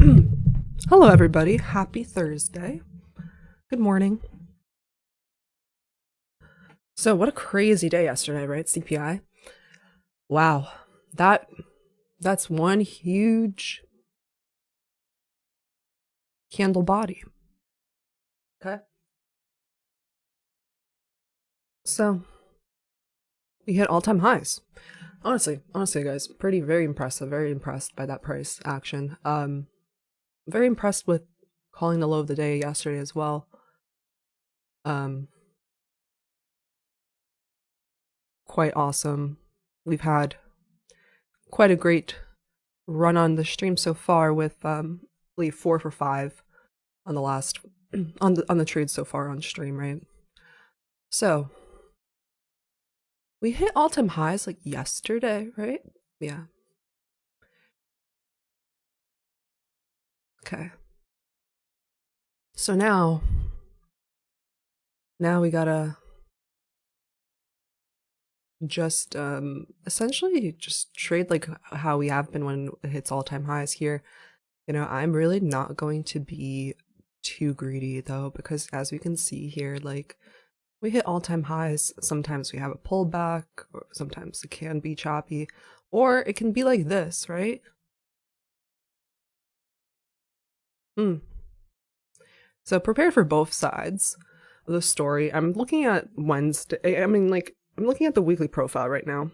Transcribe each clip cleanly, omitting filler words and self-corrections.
Hello, everybody. Happy Thursday. Good morning. So, what a crazy day yesterday, right? CPI. Wow, that's one huge candle body. Okay. So, we hit all-time highs. Honestly, guys, very impressed by that price action. Very impressed with calling the low of the day yesterday as well. Quite awesome. We've had quite a great run on the stream so far with I believe 4 for 5 on the last on the trade so far on stream, right? So we hit all-time highs like yesterday, right? Yeah. Okay. So now we gotta just essentially just trade like how we have been when it hits all-time highs here. You know, I'm really not going to be too greedy though, because as we can see here, like we hit all-time highs. Sometimes we have a pullback, or sometimes it can be choppy, or it can be like this, right? So prepare for both sides of the story. I'm looking at Wednesday. I'm looking at the weekly profile right now.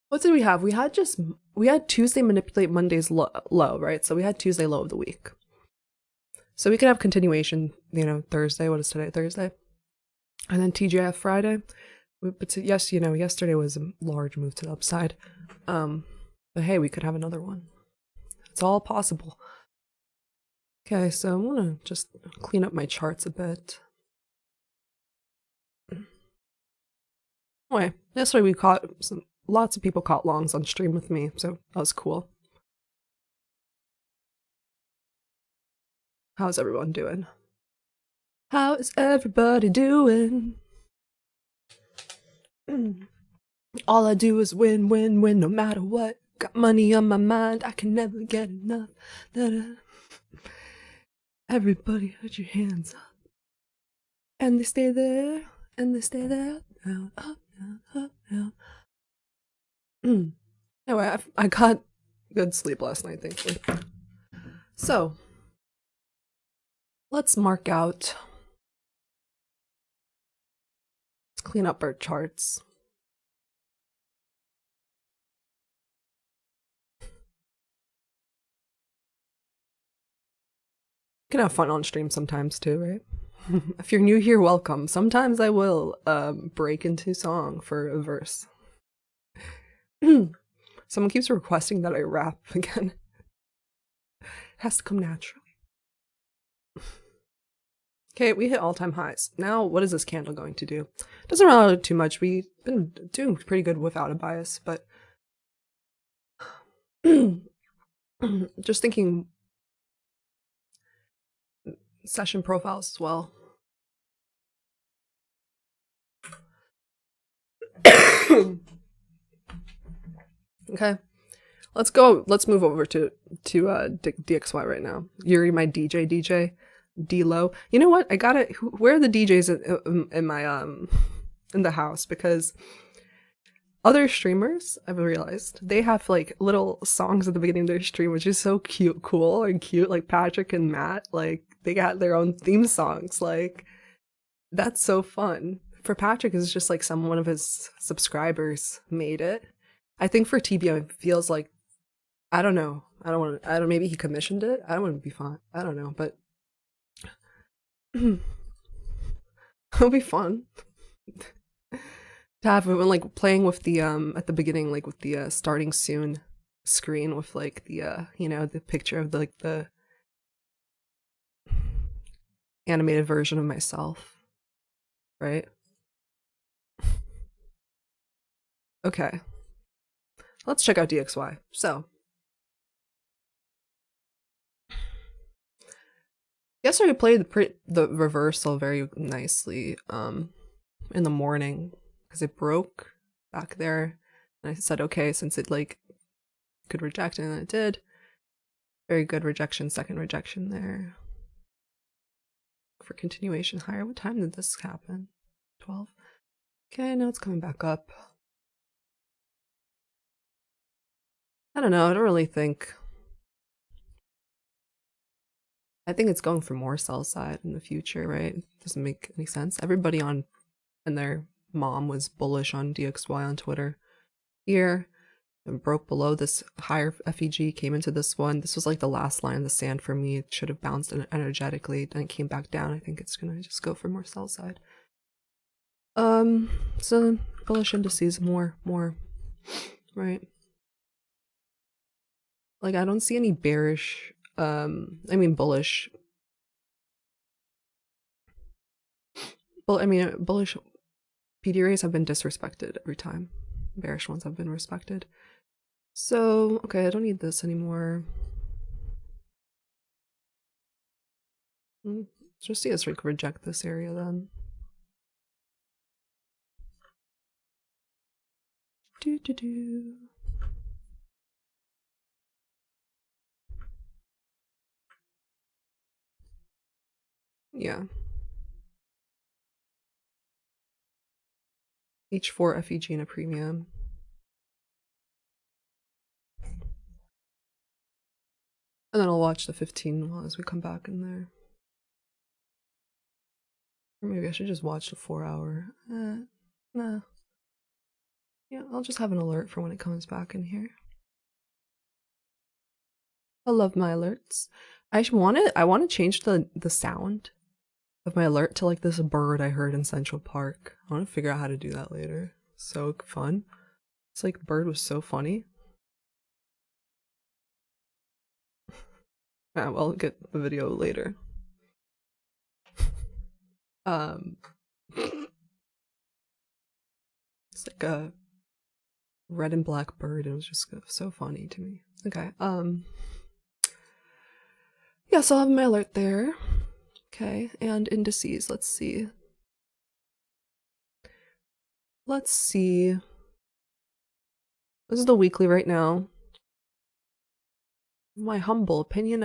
What did we have? We had Tuesday manipulate Monday's low, right? So we had Tuesday low of the week. So we could have continuation, Thursday. What is today? Thursday. And then TGIF Friday. But yes, yesterday was a large move to the upside. But hey, we could have another one. It's all possible. Okay, so I'm gonna just clean up my charts a bit. Anyway, yesterday we caught lots of people caught longs on stream with me, so that was cool. How's everyone doing? How is everybody doing? All I do is win, win, win, no matter what. Got money on my mind, I can never get enough. Everybody put your hands up. And they stay there, and they stay there. Down, up, down, up, down. Anyway, I got good sleep last night, thankfully. So, let's mark out. Let's clean up our charts. You can have fun on stream sometimes too, right? If you're new here, welcome. Sometimes I will break into song for a verse. Someone keeps requesting that I rap again. It has to come naturally. Okay, we hit all-time highs. Now, what is this candle going to do? It doesn't really too much. We've been doing pretty good without a bias, but just thinking session profiles as well. Okay, let's move over to DXY right now. Yuri, my DJ D-Lo. You know what? I got it. Where are the DJs in my in the house? Because other streamers, I've realized, they have like little songs at the beginning of their stream, which is so cool and cute. Like Patrick and Matt, like they got their own theme songs. Like that's so fun. For Patrick, it's just like one of his subscribers made it. I think for TBM, it feels like, I don't know. Maybe he commissioned it. I don't want to be fun. I don't know, but it'll be fun to have it when like playing with the at the beginning, like with the starting soon screen with like the the picture of the animated version of myself, right? Okay, let's check out DXY. So yesterday I played the reversal very nicely in the morning because it broke back there, and I said, okay, since it like could reject, and it did. Very good rejection, second rejection there. For continuation higher. What time did this happen? 12. Okay, now it's coming back up. I don't know. I don't really think. I think it's going for more sell side in the future, right? Doesn't make any sense. Everybody on and their mom was bullish on DXY on Twitter here. And broke below this higher FEG, came into this one. This was like the last line in the sand for me. It should have bounced energetically, then it came back down. I think it's gonna just go for more sell side. So bullish indices more, right? Like I don't see any bearish, bullish. Bullish PD rays have been disrespected every time. Bearish ones have been respected. So, okay, I don't need this anymore. Let's just see us reject this area then. Yeah. H4 FEG and a premium. And then I'll watch the 15 as we come back in there. Or maybe I should just watch the 4-hour. Nah. Yeah, I'll just have an alert for when it comes back in here. I love my alerts. I want to change the sound of my alert to like this bird I heard in Central Park. I want to figure out how to do that later. So fun. It's like bird was so funny. Yeah, well, I'll get the video later. It's like a red and black bird. It was just so funny to me. Okay. Yeah, so I'll have my alert there. Okay, and indices. Let's see. This is the weekly right now. My humble opinion,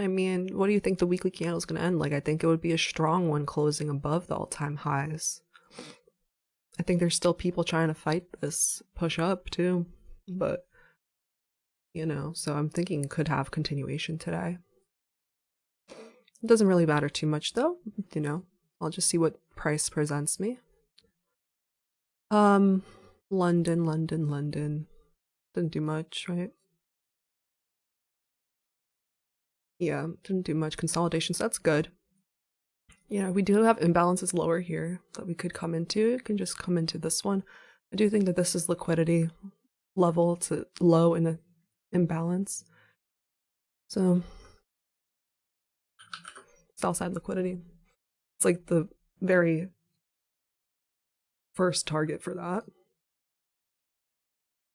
what do you think the weekly candle is going to end like? I think it would be a strong one closing above the all-time highs. I think there's still people trying to fight this push up too, but so I'm thinking could have continuation today. It doesn't really matter too much though, I'll just see what price presents me. London. Didn't do much, right? Yeah, didn't do much consolidation, so that's good. We do have imbalances lower here that we could come into. It can just come into this one. I do think that this is liquidity level to low in an imbalance. So, sell side liquidity. It's like the very first target for that.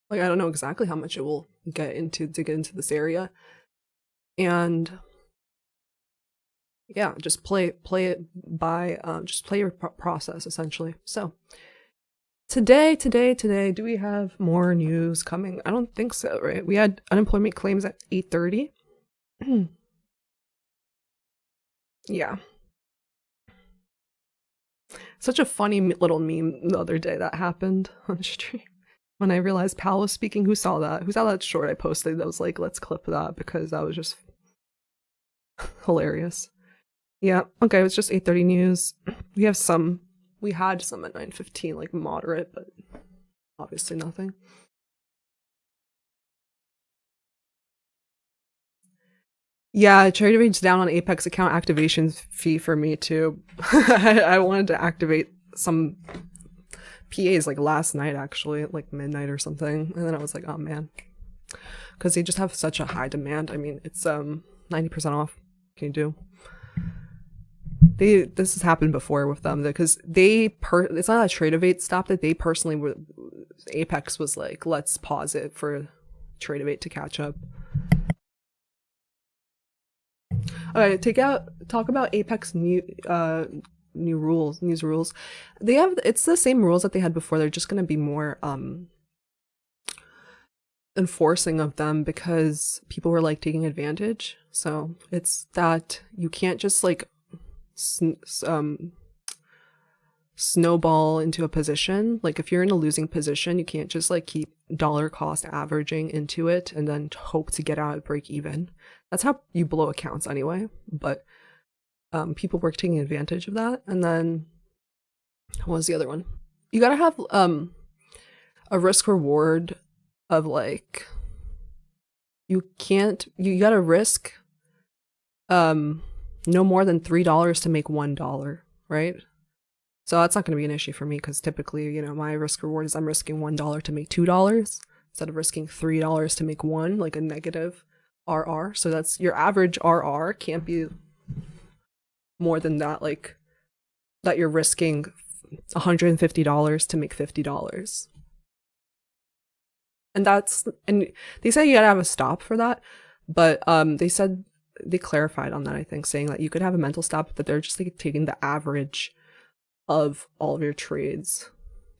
Like, I don't know exactly how much it will get into to get into this area. And yeah, just play it by just play your process essentially. So today, do we have more news coming? I don't think so, right? We had unemployment claims at 8:30. Yeah. Such a funny little meme the other day that happened on stream. When I realized Pal was speaking, who saw that? Who saw that short I posted that was like, let's clip that, because that was just hilarious. Yeah, okay, it was just 8:30 news. We had some at 9:15, like moderate, but obviously nothing. Yeah, Trader Rage's down on Apex account activation fee for me too. I wanted to activate some PAs like last night, actually, at like midnight or something, and then I was like, oh man, because they just have such a high demand. It's 90% off. Can you do? This has happened before with them because it's not a Tradeovate stopped it. They personally were. Apex was like, let's pause it for Tradeovate to catch up. Okay, talk about Apex news rules. It's the same rules that they had before. They're just going to be more enforcing of them because people were like taking advantage. So it's that you can't just like snowball into a position. Like if you're in a losing position, you can't just like keep dollar cost averaging into it and then hope to get out at break even. That's how you blow accounts anyway. But people were taking advantage of that. And then what was the other one? You gotta have a risk reward of like, you gotta risk no more than $3 to make $1, right? So that's not going to be an issue for me because typically, you know, my risk reward is I'm risking $1 to make $2 instead of risking $3 to make one, like a negative RR. So that's your average RR can't be more than that, like that you're risking $150 to make $50. And they say you gotta have a stop for that, but they clarified on that, I think, saying that you could have a mental stop, but they're just like taking the average of all of your trades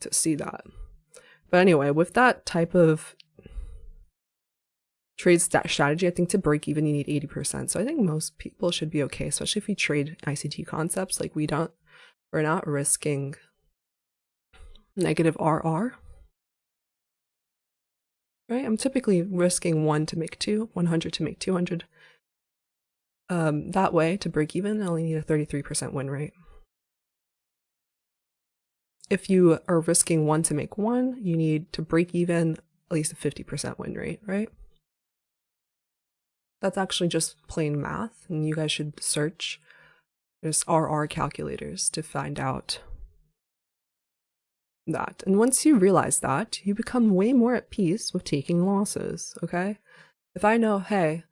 to see that. But anyway, with that type of trade strategy, I think to break even you need 80%. So I think most people should be okay, especially if you trade ICT concepts. Like we're not risking negative RR. Right? I'm typically risking 1 to make 2, 100 to make 200. That way, to break even, I only need a 33% win rate. If you are risking 1 to make 1, you need to break even at least a 50% win rate, right? That's actually just plain math, and you guys should search. There's RR calculators to find out that. And once you realize that, you become way more at peace with taking losses, okay? If I know, hey,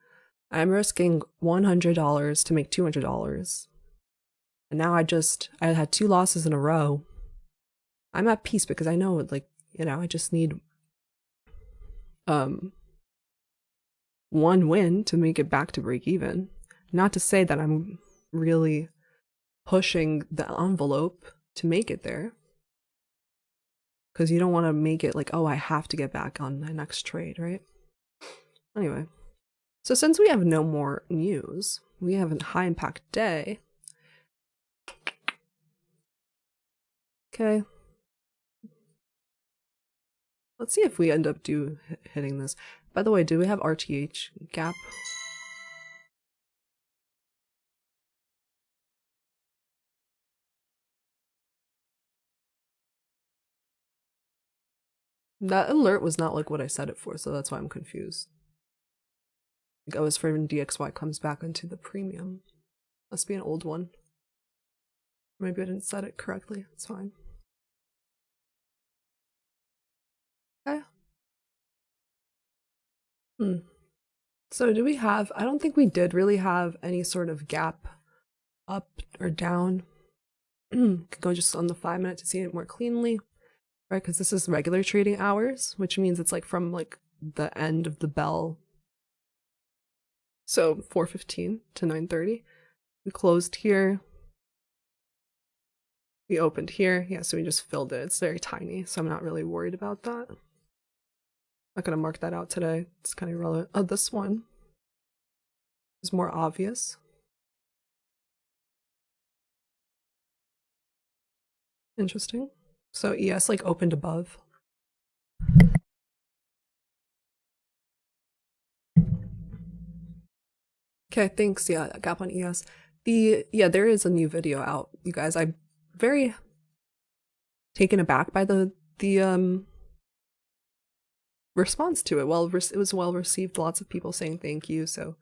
I'm risking $100 to make $200, and now I had 2 losses in a row, I'm at peace because I know, like, you know, I just need 1 win to make it back to break even. Not to say that I'm really pushing the envelope to make it there, because you don't want to make it like, oh, I have to get back on my next trade, right? Anyway, so since we have no more news, we have a high impact day. Okay. Let's see if we end up hitting this. By the way, do we have RTH gap? That alert was not like what I set it for, so that's why I'm confused. Like I was afraid when DXY comes back into the premium. Must be an old one. Maybe I didn't set it correctly. It's fine. Okay. So do we have, I don't think we did really have any sort of gap up or down. Could go just on the 5 minute to see it more cleanly, right? Because this is regular trading hours, which means it's like from like the end of the bell. So 4:15 to 9:30. We closed here. We opened here. Yeah, so we just filled it. It's very tiny, so I'm not really worried about that. Not gonna mark that out today. It's kind of irrelevant. Oh, this one is more obvious. Interesting. So ES like opened above. Okay, thanks. Yeah, gap on ES. There is a new video out, you guys. I'm very taken aback by the response to it. Well, it was well received. Lots of people saying thank you. So,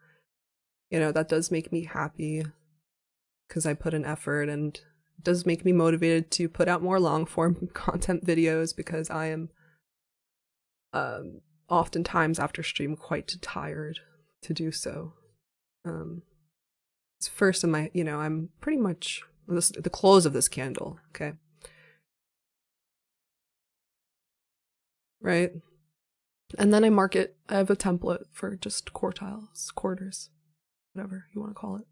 you know, that does make me happy because I put an effort, and it does make me motivated to put out more long form content videos because I am oftentimes after stream quite tired to do so. It's first in my, you know, I'm pretty much the close of this candle, okay? Right? And then I mark it. I have a template for just quartiles, quarters, whatever you want to call it.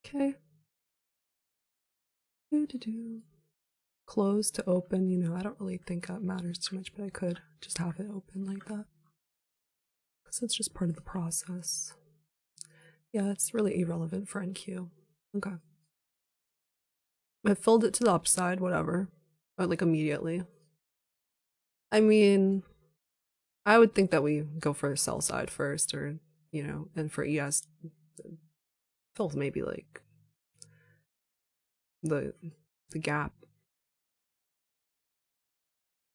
Okay. Close to open, you know, I don't really think that matters too much, but I could just have it open like that. because it's just part of the process. Yeah, it's really irrelevant for NQ. Okay. I filled it to the upside, whatever. Or like immediately. I mean, I would think that we go for the sell side first, or, you know, and for ES, fill maybe like the gap.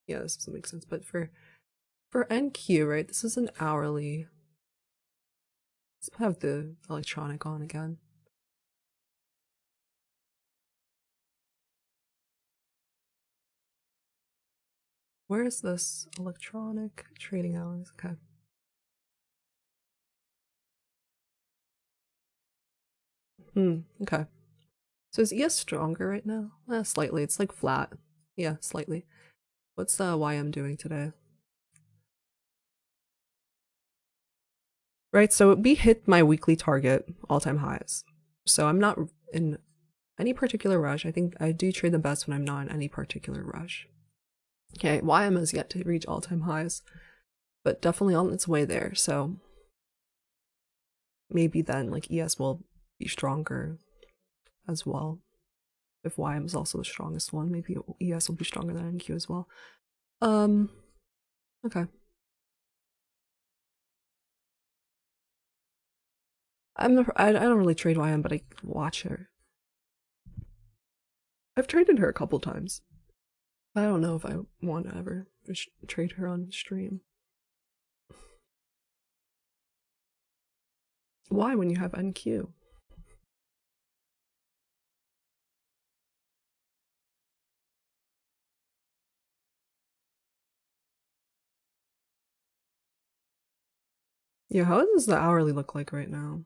Yeah, this doesn't make sense. But for NQ, right, this is an hourly. Let's have the electronic on again. Where is this electronic trading hours? Okay. Okay. So is ES stronger right now? Slightly. It's like flat. Yeah, slightly. What's YM doing today? Right, so we hit my weekly target, all-time highs. So I'm not in any particular rush. I think I do trade the best when I'm not in any particular rush. Okay, YM has yet to reach all-time highs, but definitely on its way there. So maybe then like ES will be stronger as well. If YM is also the strongest one, maybe ES will be stronger than NQ as well. Okay. I don't really trade YM, but I watch her. I've traded her a couple times. I don't know if I want to ever trade her on stream. Why when you have NQ? Yeah, how does the hourly look like right now?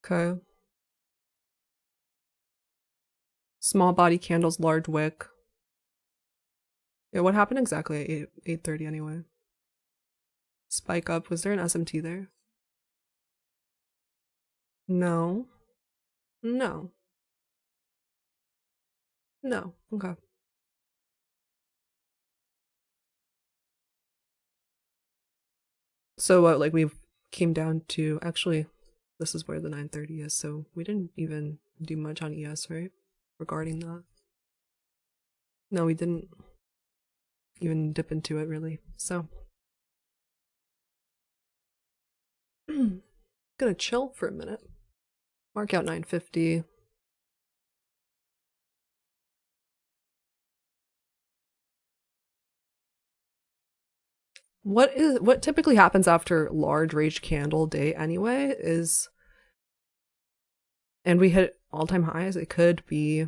Okay. Small body candles, large wick. Yeah, what happened exactly at 8:30 anyway? Spike up. Was there an SMT there? No. No. No. Okay. So like we came down to, actually, this is where the 930 is, so we didn't even do much on ES, right? Regarding that. No, we didn't even dip into it really. So gonna chill for a minute. Mark out 950. What typically happens after large rage candle day anyway is, and we hit all-time highs, it could be,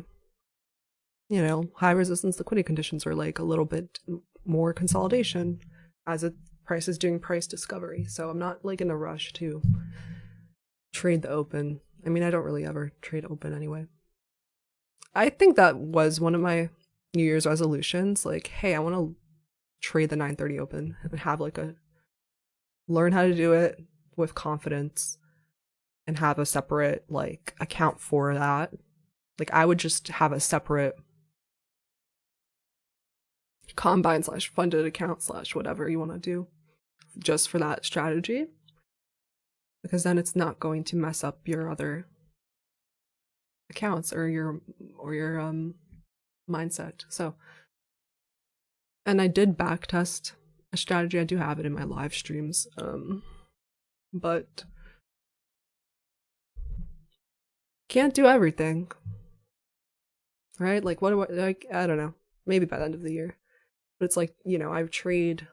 you know, high resistance liquidity conditions, or like a little bit more consolidation as a price is doing price discovery. So I'm not like in a rush to trade the open. I mean, I don't really ever trade open anyway. I think that was one of my New Year's resolutions. Like, hey, I want to trade the 930 open and have like learn how to do it with confidence and have a separate like account for that. Like I would just have a separate combine / funded account / whatever you want to do just for that strategy, because then it's not going to mess up your other accounts or your mindset. So, and I did backtest a strategy. I do have it in my live streams, but can't do everything, right? Like what do I don't know, maybe by the end of the year. But it's like, you know, I trade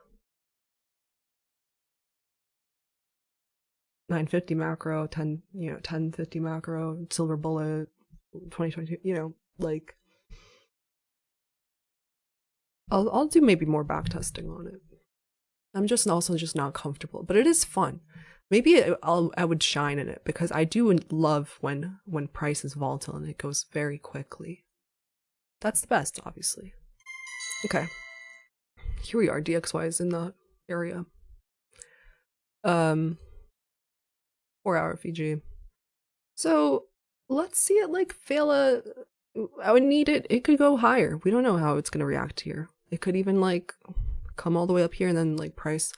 950 macro, 1050 macro, silver bullet, 2022, you know, like I'll do maybe more back testing on it. I'm just also just not comfortable, but it is fun. Maybe I would shine in it because I do love when price is volatile and it goes very quickly. That's the best, obviously. Okay. Here we are. DXY is in the area. 4-hour Fiji. So let's see it like fail I would need it. It could go higher. We don't know how it's going to react here. It could even like come all the way up here and then like price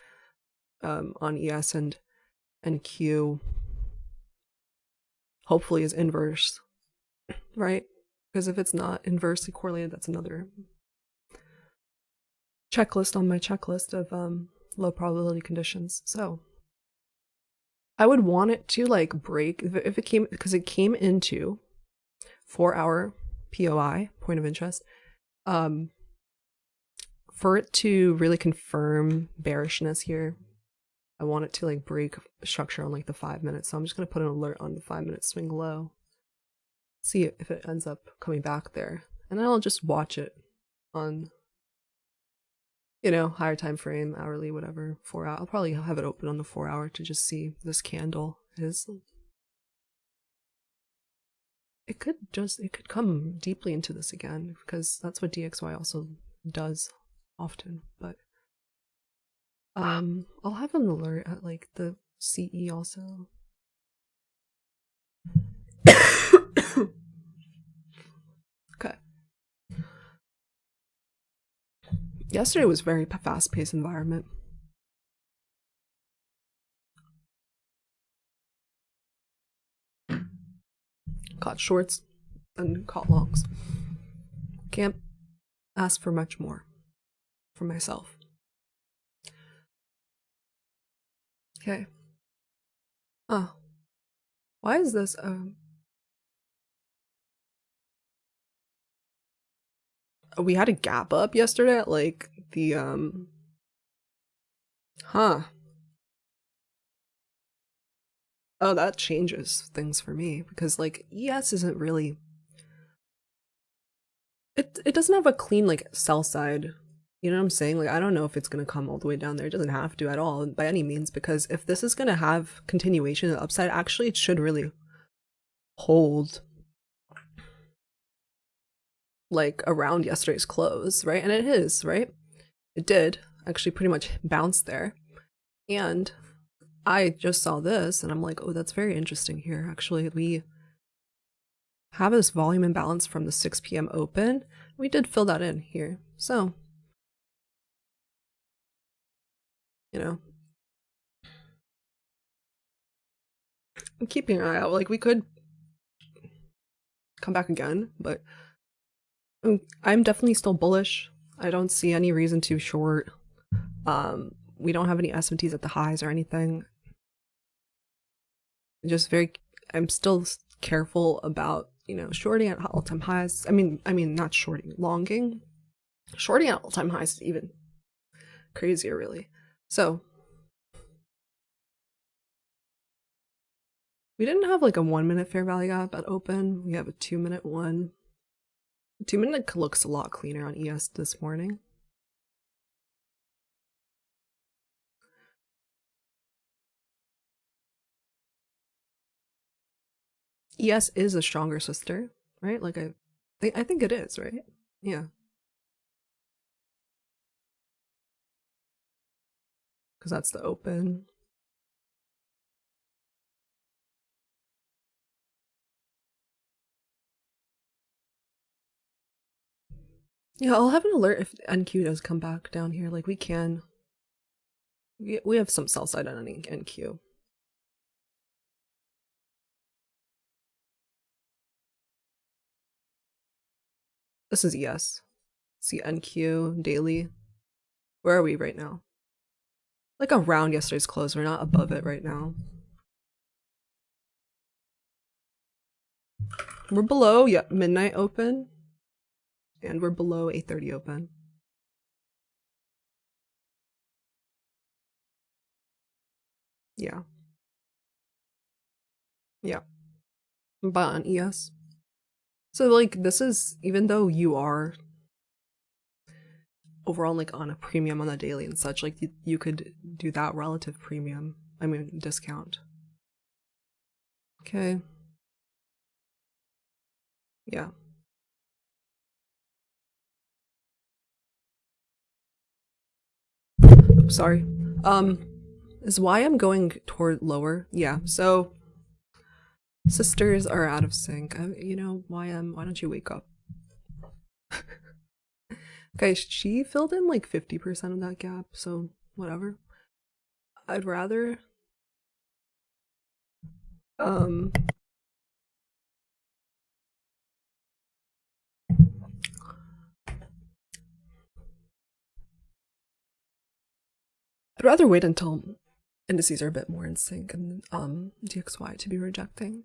on ES and Q hopefully is inverse, right? Because if it's not inversely correlated, that's another checklist on my checklist of low probability conditions. So I would want it to like break if it came, because it came into 4-hour POI, point of interest, for it to really confirm bearishness here. I want it to like break structure on like the 5 minutes. So I'm just going to put an alert on the 5-minute swing low. See if it ends up coming back there. And then I'll just watch it on, you know, higher time frame, hourly, whatever, 4 hour. I'll probably have it open on the 4 hour to just see this candle is. It could come deeply into this again, because that's what DXY also does often. But I'll have an alert at like the CE also. Okay. Yesterday was very fast-paced environment. Caught shorts and caught longs. Can't ask for much more for myself. Okay. Why is this? We had a gap up yesterday at like the Oh, that changes things for me, because like ES isn't really, it doesn't have a clean like sell side. You know what I'm saying? Like, I don't know if it's going to come all the way down there. It doesn't have to at all by any means, because if this is going to have continuation of the upside, actually it should really hold like around yesterday's close, right? And it is, right? It did actually pretty much bounce there. And I just saw this and I'm like, oh, that's very interesting here. Actually, we have this volume imbalance from the 6 p.m. open. We did fill that in here. So, you know, I'm keeping an eye out. Like, we could come back again, but I'm definitely still bullish. I don't see any reason to short. We don't have any S&Ts at the highs or anything. I'm still careful about, you know, shorting at all-time highs. I mean, not shorting, longing. Shorting at all-time highs is even crazier, really. So, we didn't have like a 1 minute fair value gap at open. We have a 2 minute one. The 2 minute looks a lot cleaner on ES this morning. ES is a stronger sister, right? Like I think it is, right? Yeah. Because that's the open. Yeah, I'll have an alert if NQ does come back down here. Like, we can. We have some sell side on NQ. This is ES. See NQ daily. Where are we right now? Like around yesterday's close. We're not above it right now. We're below midnight open. And we're below 8:30 open. Yeah. Yeah. But on ES. So like, this is, even though you are overall like on a premium on the daily and such, like you could do that relative premium. I mean, discount. Okay. Yeah. Oops, sorry. Is why I'm going toward lower. Yeah. So sisters are out of sync. You know, why don't you wake up? Okay, she filled in like 50% of that gap, so whatever. I'd rather wait until indices are a bit more in sync and DXY to be rejecting.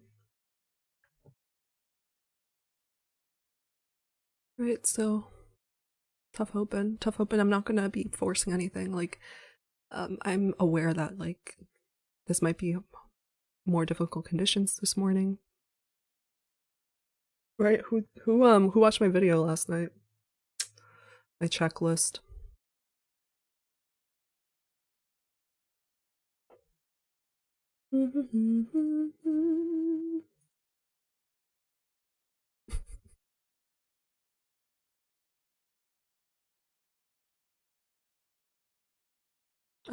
Right, so tough open. I'm not gonna be forcing anything. Like, I'm aware that like this might be more difficult conditions this morning. Right? Who watched my video last night? My checklist.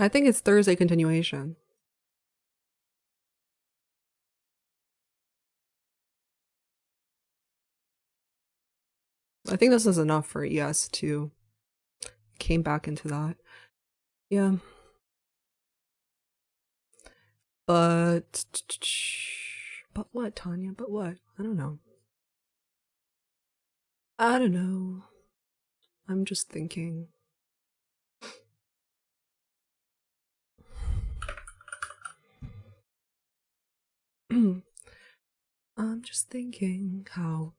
I think it's Thursday continuation. I think this is enough for ES to came back into that. Yeah. But what, Tanya? But what? I don't know. I don't know. I'm just thinking. I'm just thinking how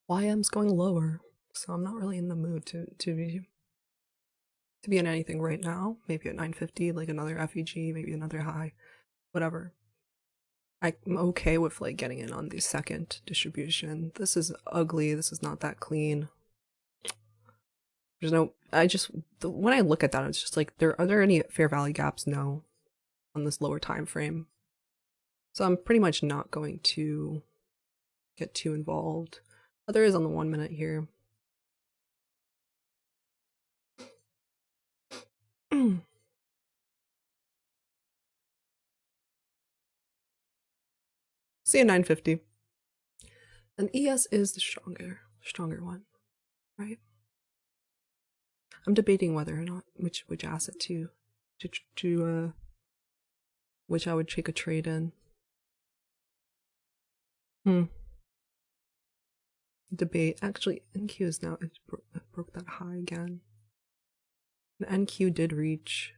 YM's going lower, so I'm not really in the mood to be in anything right now. Maybe at 950, like another FEG, maybe another high, whatever. I'm okay with like getting in on the second distribution. This is ugly. This is not that clean. There's no. When I look at that, it's just like, are there any fair value gaps? No, on this lower time frame. So I'm pretty much not going to get too involved. But there is on the 1 minute here. See a 950. And ES is the stronger one, right? I'm debating whether or not which asset which I would take a trade in. Debate. Actually, NQ is now, it broke that high again. And NQ did reach.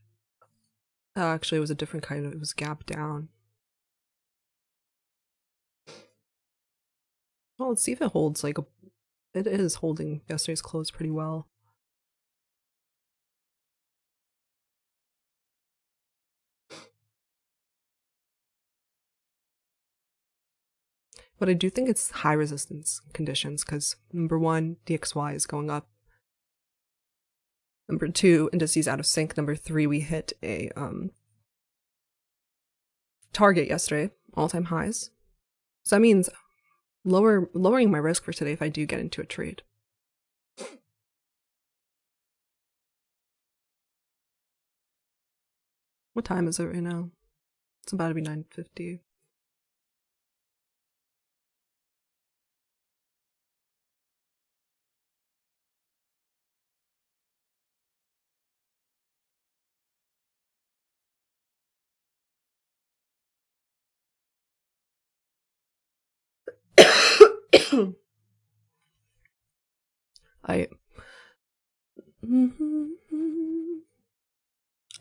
Actually, it was a different kind of. It was gap down. Well, let's see if it holds like it is holding yesterday's close pretty well. But I do think it's high resistance conditions because number one, DXY is going up. Number two, indices out of sync. Number three, we hit a target yesterday, all-time highs. So that means lowering my risk for today if I do get into a trade. What time is it right now? It's about to be 9:50.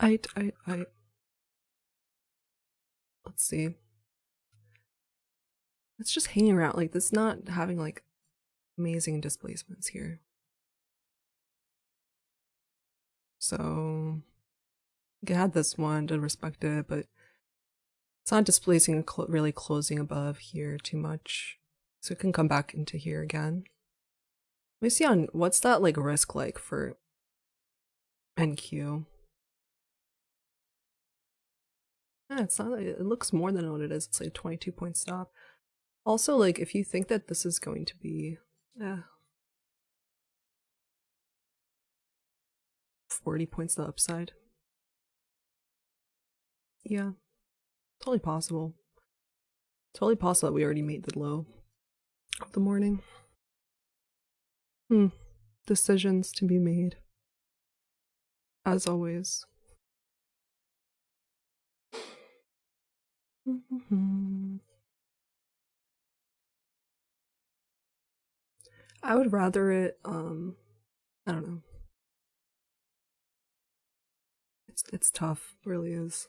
I let's see. It's just hanging around like this, not having like amazing displacements here. So I had this one, did respect it, but it's not displacing really closing above here too much. So it can come back into here again. Let me see on what's that like risk like for NQ. Yeah, it's not. It looks more than what it is. It's like a 22-point stop. Also, like if you think that this is going to be, 40 points to the upside. Yeah, totally possible. Totally possible that we already made the low of the morning. Decisions to be made. As always. I would rather it, I don't know. It's tough, it really is.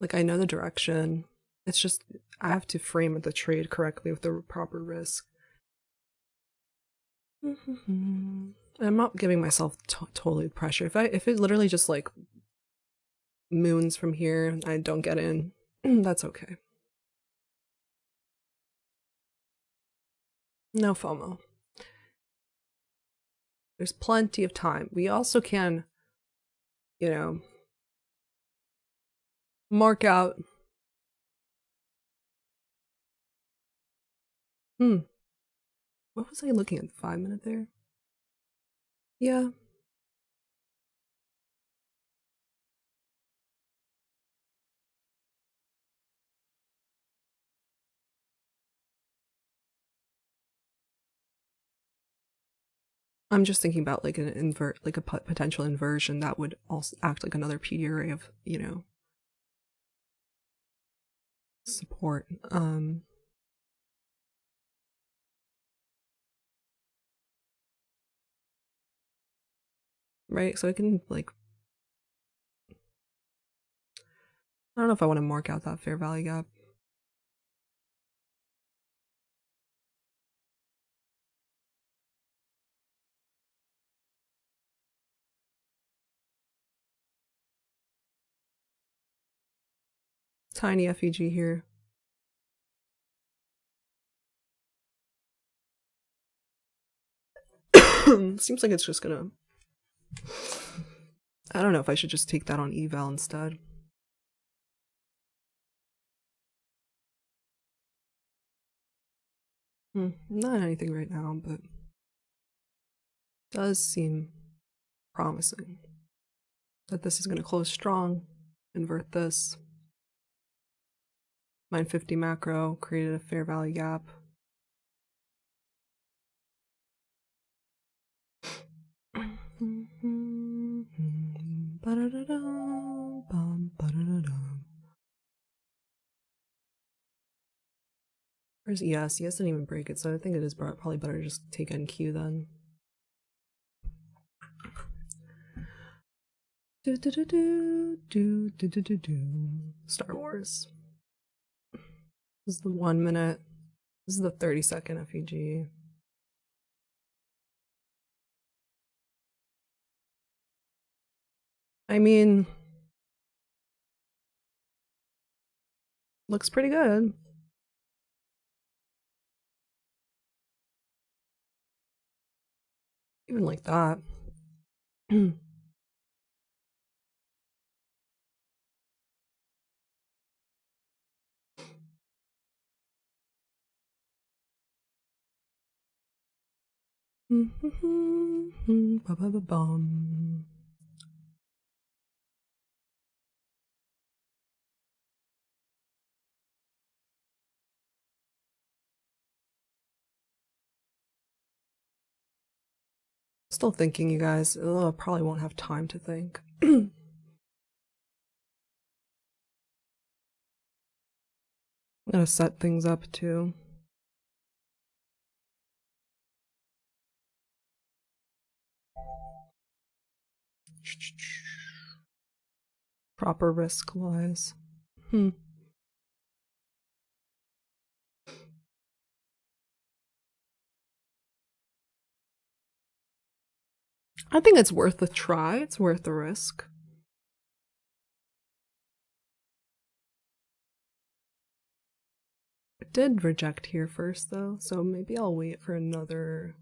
Like, I know the direction. It's just, I have to frame the trade correctly with the proper risk. I'm not giving myself totally pressure. If it literally just like moons from here and I don't get in, that's okay. No FOMO. There's plenty of time. We also can, you know, mark out. What was I looking at? 5 minute there? Yeah. I'm just thinking about like like a potential inversion that would also act like another PD array of, support. Right? So I can like, I don't know if I want to mark out that fair value gap. Tiny FEG here. Seems like it's just gonna, I don't know if I should just take that on eval instead. Not anything right now, but does seem promising that this is going to close strong, invert this. 950 macro created a fair value gap. Where's ES? ES didn't even break it, so I think it is probably better to just take NQ then. Star Wars. This is the 1 minute. This is the 30-second FEG. I mean, looks pretty good. Even like that. Still thinking, you guys. I probably won't have time to think. I'm gonna set things up too. Proper risk wise. I think it's worth a try. It's worth the risk. It did reject here first though, so maybe I'll wait for another.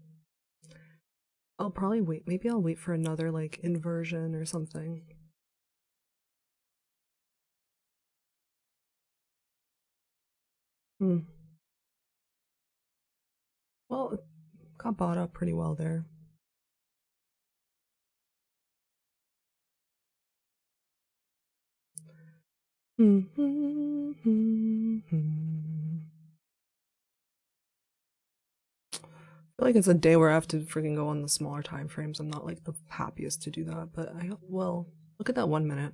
I'll probably wait. Maybe I'll wait for another like inversion or something. Well, it got bought up pretty well there. I feel like it's a day where I have to freaking go on the smaller time frames. I'm not like the happiest to do that, but I will. Look at that 1 minute.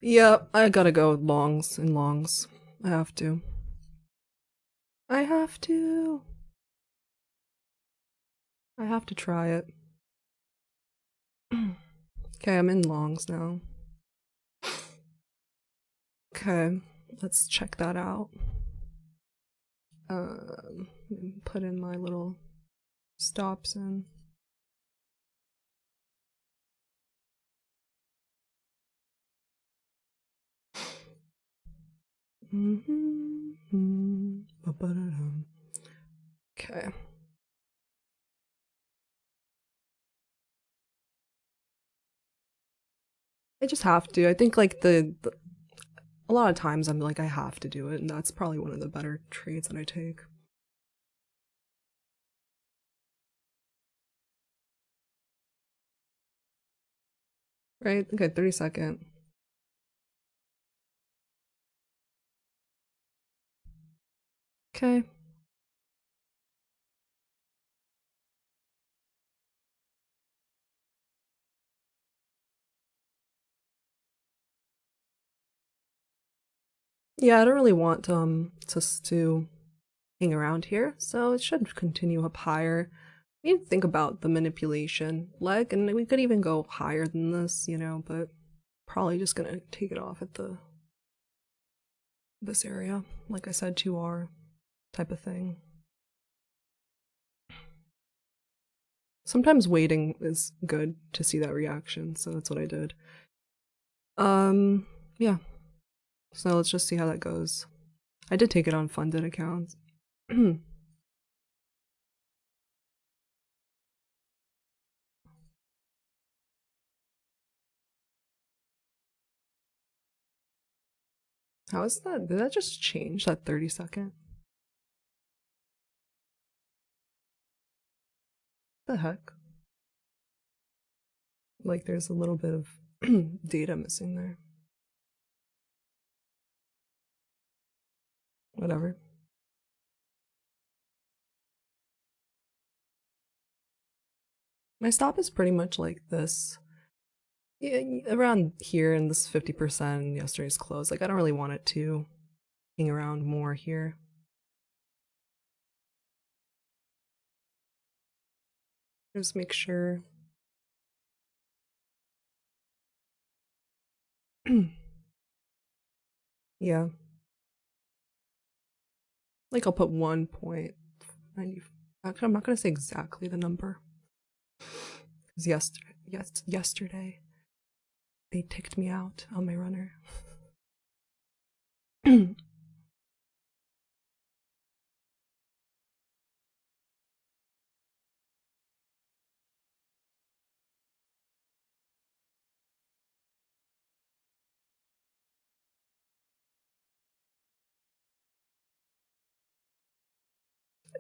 Yeah, I gotta go longs and longs. I have to. I have to. I have to try it. Okay, I'm in longs now. Okay, let's check that out. Put in my little stops in. Okay. I just have to. I think like a lot of times I'm like I have to do it, and that's probably one of the better trades that I take. Right? Okay, 30-second. Okay. Yeah, I don't really want to hang around here, so it should continue up higher. We need to think about the manipulation leg, and we could even go higher than this, you know, but probably just gonna take it off at this area. Like I said, 2R type of thing. Sometimes waiting is good to see that reaction, so that's what I did. Yeah. So let's just see how that goes. I did take it on funded accounts. How is that? Did that just change that 30-second? The heck? Like there's a little bit of data missing there. Whatever. My stop is pretty much like this. Yeah, around here in this 50% yesterday's close. Like I don't really want it to hang around more here. Just make sure. Yeah. Like I'll put 1.90. Actually, I'm not gonna say exactly the number. Because yesterday they ticked me out on my runner.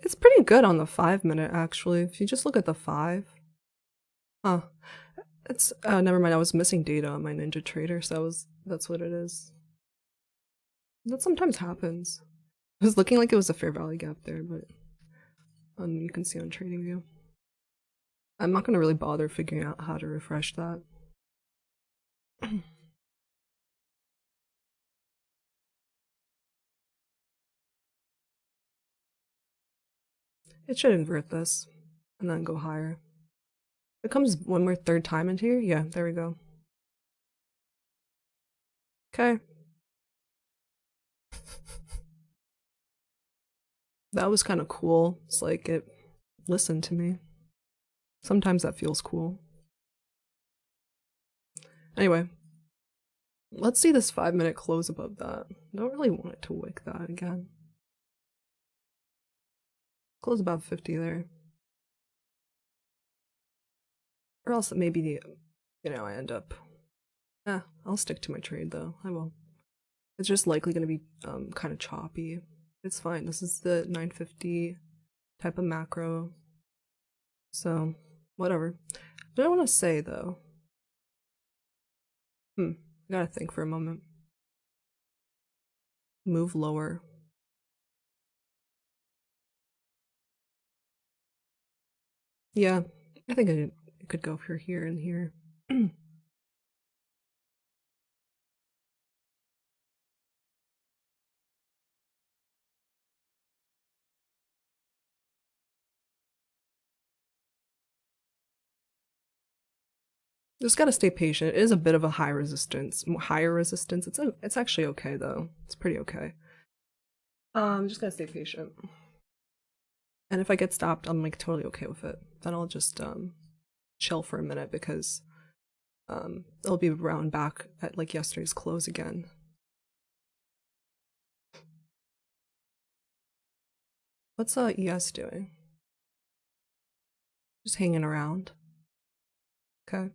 It's pretty good on the 5 minute actually. If you just look at the 5. Huh. It's never mind, I was missing data on my Ninja Trader, so that's what it is. That sometimes happens. It was looking like it was a fair value gap there, but you can see on TradingView. I'm not gonna really bother figuring out how to refresh that. It should invert this and then go higher. It comes one more third time into here. Yeah, there we go. Okay. That was kind of cool. It's like it listened to me. Sometimes that feels cool. Anyway, let's see this 5 minute close above that. I don't really want it to wick that again. Close about 50 there. Or else maybe, you know, I end up... I'll stick to my trade though. I will. It's just likely going to be kind of choppy. It's fine. This is the 950 type of macro. So, whatever. What I want to say though... I gotta think for a moment. Move lower. Yeah, I think it could go for here and here. Just gotta stay patient. It is a bit of a higher resistance. It's actually okay though. It's pretty okay. Just gotta stay patient. And if I get stopped, I'm like totally okay with it. Then I'll just chill for a minute because it'll be round back at like yesterday's close again. What's ES doing? Just hanging around. Okay.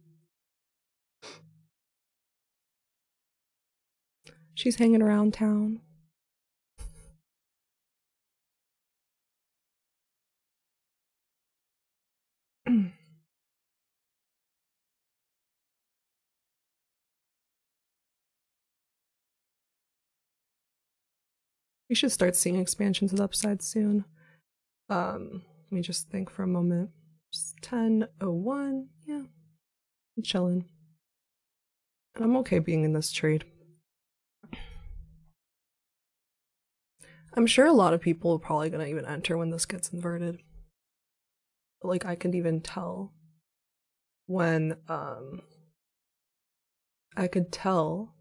She's hanging around town. We should start seeing expansions of the upside soon. Let me just think for a moment. Just 10:01. Yeah, I'm chilling. And I'm okay being in this trade. I'm sure a lot of people are probably gonna even enter when this gets inverted. Like I could even tell when I could tell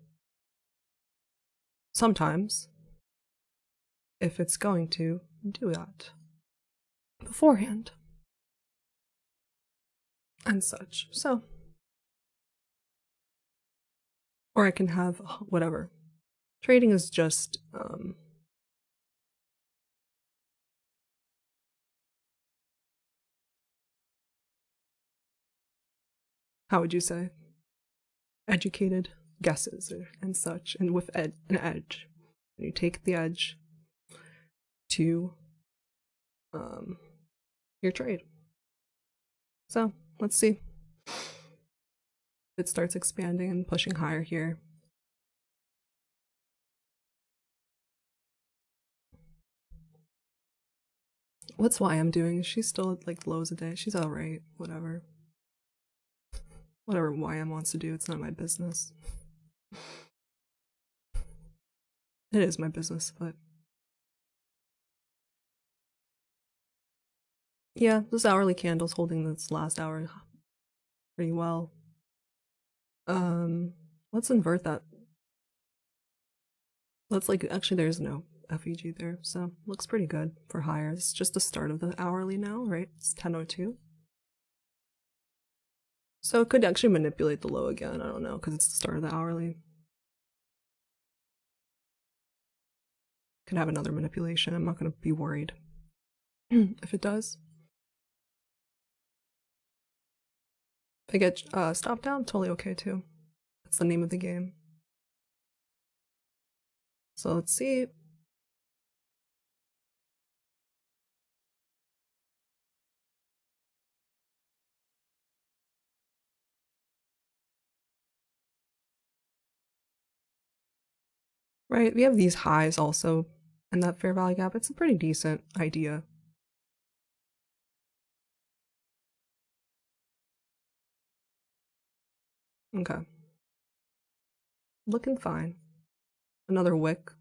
sometimes if it's going to do that beforehand and such. So, or I can have whatever. Trading is just how would you say, educated guesses and such, and with an edge. And you take the edge to your trade. So let's see if it starts expanding and pushing higher here. What's YM doing? She's still at like lows a day. She's alright. Whatever. Whatever YM wants to do, it's none of my business. It is my business, but yeah, this hourly candle's holding this last hour pretty well. Let's invert that. Let's like, actually there's no FEG there, so looks pretty good for higher. It's just the start of the hourly now, right? It's 10:02. So it could actually manipulate the low again, I don't know, because it's the start of the hourly. Could have another manipulation, I'm not gonna be worried if it does. If I get stopped down, totally okay too. That's the name of the game. So let's see. Right, we have these highs also in that fair value gap. It's a pretty decent idea. Okay. Looking fine. Another wick.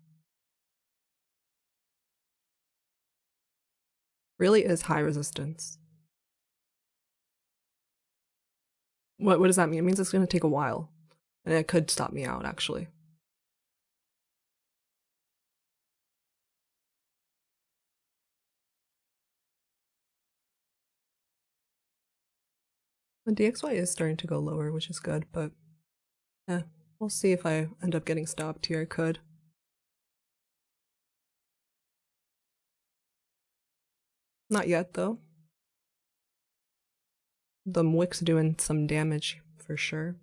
Really is high resistance. What does that mean? It means it's going to take a while. And it could stop me out, actually. The DXY is starting to go lower, which is good, but yeah, we'll see if I end up getting stopped here. I could. Not yet, though. The wick's doing some damage for sure.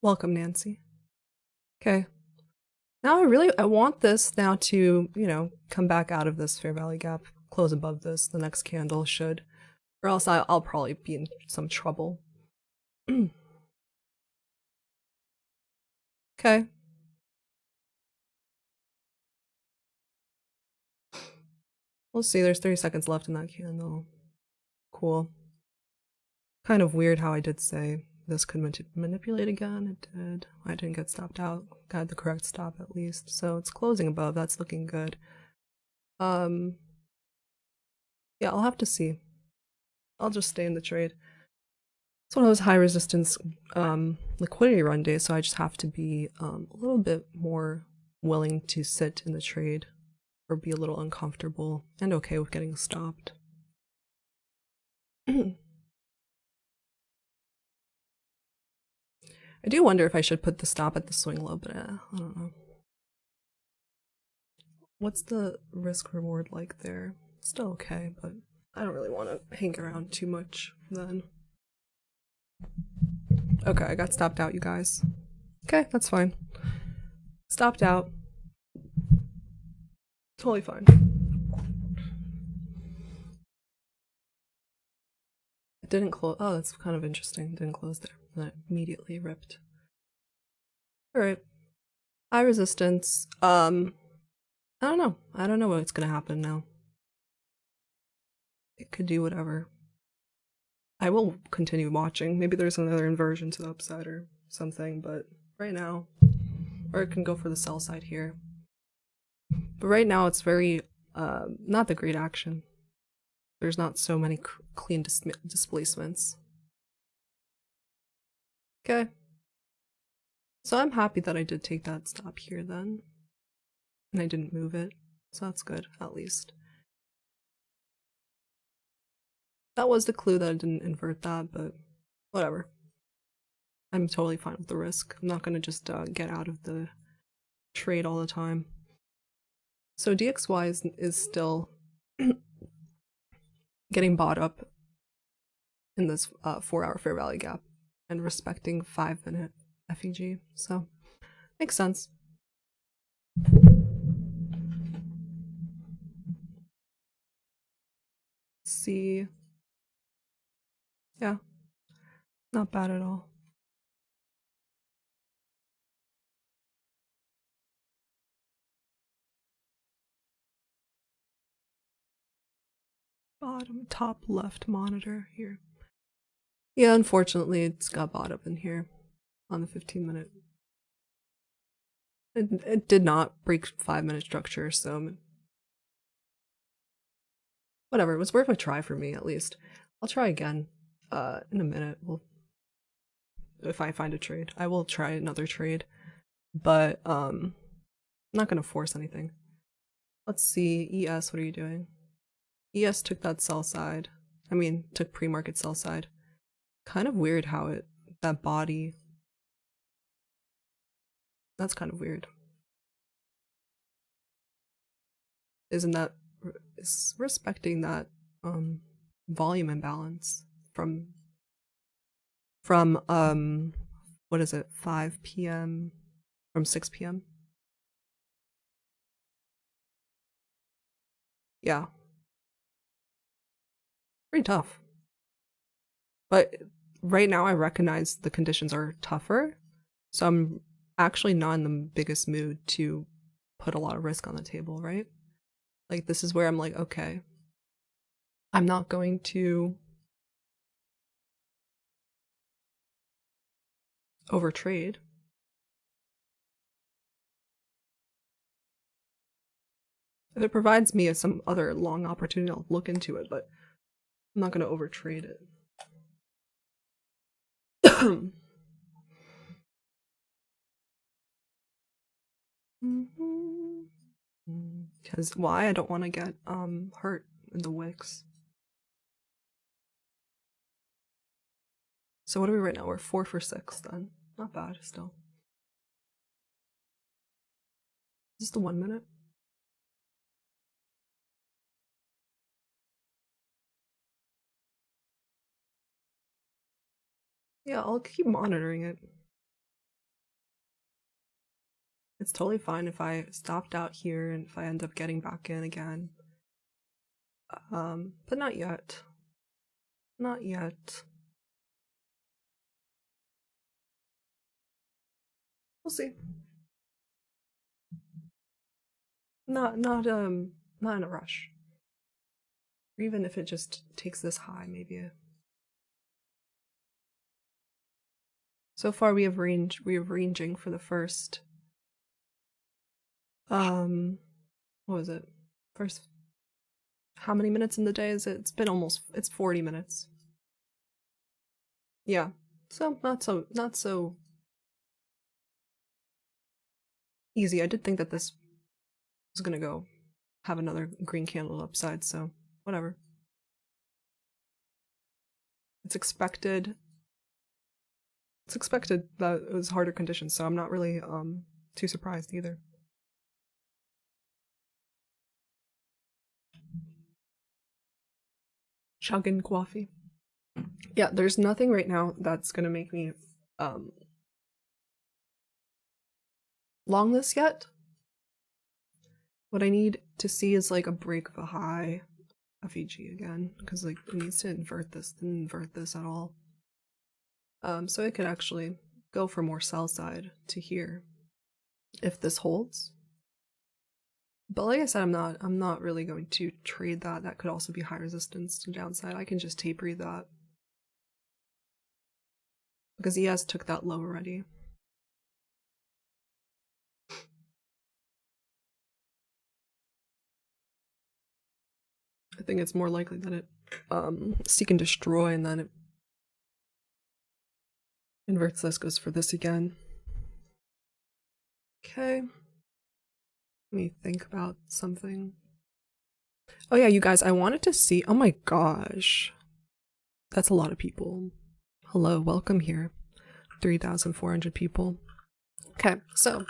Welcome, Nancy. Okay. Now I want this now to, you know, come back out of this fair value gap, close above this. The next candle should, or else I'll probably be in some trouble. Okay. We'll see. There's 30 seconds left in that candle. Cool. Kind of weird how I did say this could manipulate again. It did. I didn't get stopped out. Got the correct stop at least. So it's closing above. That's looking good. Yeah, I'll have to see. I'll just stay in the trade. It's one of those high resistance liquidity run days, so I just have to be a little bit more willing to sit in the trade or be a little uncomfortable and okay with getting stopped. I do wonder if I should put the stop at the swing low, but I don't know. What's the risk reward like there? Still okay, but I don't really want to hang around too much then. Okay, I got stopped out, you guys. Okay, that's fine. Stopped out. Totally fine. It didn't close. Oh, that's kind of interesting. It didn't close there. And it immediately ripped. Alright. High resistance. I don't know. I don't know what's gonna happen now. It could do whatever. I will continue watching. Maybe there's another inversion to the upside or something, but right now, or it can go for the sell side here. But right now it's very, not the great action. There's not so many clean displacements. Okay. So I'm happy that I did take that stop here then. And I didn't move it. So that's good, at least. That was the clue that I didn't invert that, but whatever. I'm totally fine with the risk. I'm not going to just get out of the trade all the time. So DXY is still getting bought up in this 4-hour fair value gap and respecting 5-minute FEG. So makes sense. See. Yeah. Not bad at all. Bottom top left monitor here. Yeah, unfortunately it's got bought up in here on the 15-minute. It did not break 5-minute structure, so whatever, it was worth a try for me at least. I'll try again in a minute. If I find a trade, I will try another trade, but I'm not gonna force anything. Let's see, ES, what are you doing? ES took that sell side. I mean, took pre-market sell side. Kind of weird how that body. That's kind of weird. Isn't that is respecting that volume imbalance from what is it, 5 p.m. from 6 p.m. Yeah. Pretty tough. But right now I recognize the conditions are tougher, so I'm actually not in the biggest mood to put a lot of risk on the table, right? Like, this is where I'm like, okay, I'm not going to overtrade. If it provides me some other long opportunity, I'll look into it, but I'm not going to overtrade it. Because why? I don't want to get hurt in the wicks. So what are we right now? We're 4 for 6 then. Not bad still. Is this the 1 minute? Yeah, I'll keep monitoring it. It's totally fine if I stopped out here and if I end up getting back in again. But not yet. Not yet. We'll see. Not in a rush. Or even if it just takes this high, maybe. So far we have ranging for the first what was it? First, how many minutes in the day is it? It's 40 minutes. Yeah. So not so easy. I did think that this was gonna go have another green candle upside, so whatever. It's expected. It's expected that it was harder conditions, so I'm not really too surprised either. Chugging coffee. Yeah, there's nothing right now that's gonna make me long this yet. What I need to see is like a break of a high FEG again, because like it needs to invert this, didn't invert this at all. So it could actually go for more sell side to here if this holds. But like I said, I'm not really going to trade that. That could also be high resistance to downside. I can just tape read that. Because ES took that low already. I think it's more likely that it seek and destroy, and then it inverts this, goes for this again. Okay. Let me think about something. Oh yeah, you guys, I wanted to see, oh my gosh. That's a lot of people. Hello, welcome here. 3,400 people. Okay, so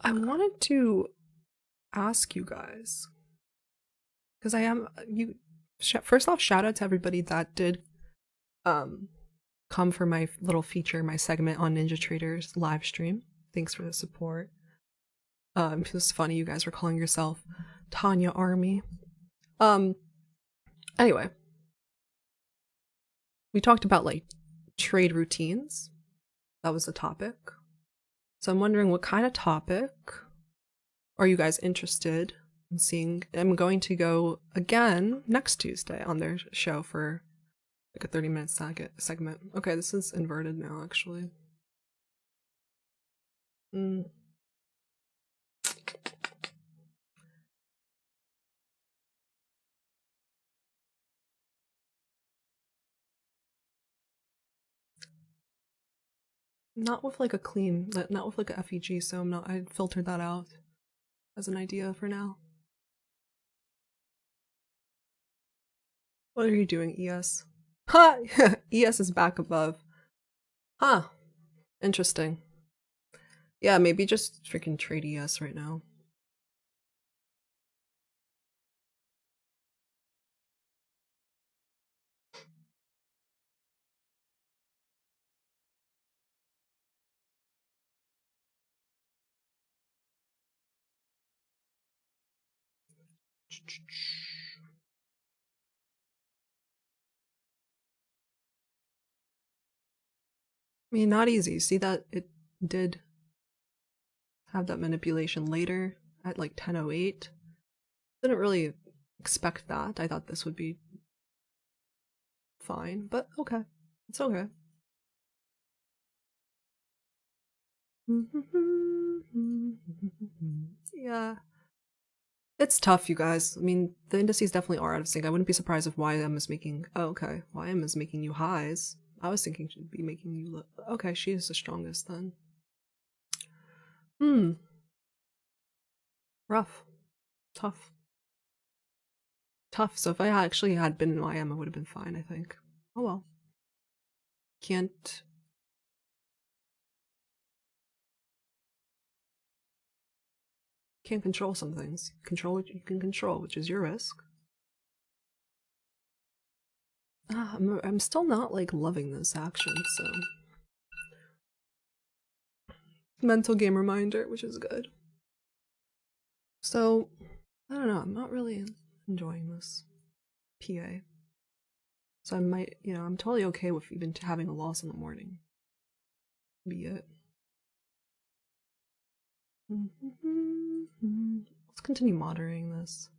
I wanted to ask you guys, because first off, shout out to everybody that did come for my little feature, my segment on Ninja Traders live stream. Thanks for the support. It was funny you guys were calling yourself Tanya Army. Anyway, we talked about like trade routines. That was the topic. So I'm wondering what kind of topic are you guys interested in seeing? I'm going to go again next Tuesday on their show for like a 30-minute segment. Okay, this is inverted now, actually. Not with like a clean, not with like a FEG, so I filtered that out as an idea for now. What are you doing, ES? Ha! ES is back above. Huh. Interesting. Yeah, maybe just freaking trade ES right now. I mean, not easy. See that it did have that manipulation later at like 10:08. Didn't really expect that. I thought this would be fine, but okay. It's okay. Yeah. It's tough, you guys. I mean, the indices definitely are out of sync. I wouldn't be surprised if YM is making... Oh, okay. YM is making you highs. I was thinking she'd be making you low. Okay, she is the strongest then. Rough. Tough. Tough. So if I actually had been in YM, I would have been fine, I think. Oh well. Can't control some things. Control what you can control, which is your risk. I'm still not like loving this action, so mental game reminder, which is good. So I don't know, I'm not really enjoying this PA. So I might, I'm totally okay with even having a loss in the morning. Be it. Let's continue monitoring this.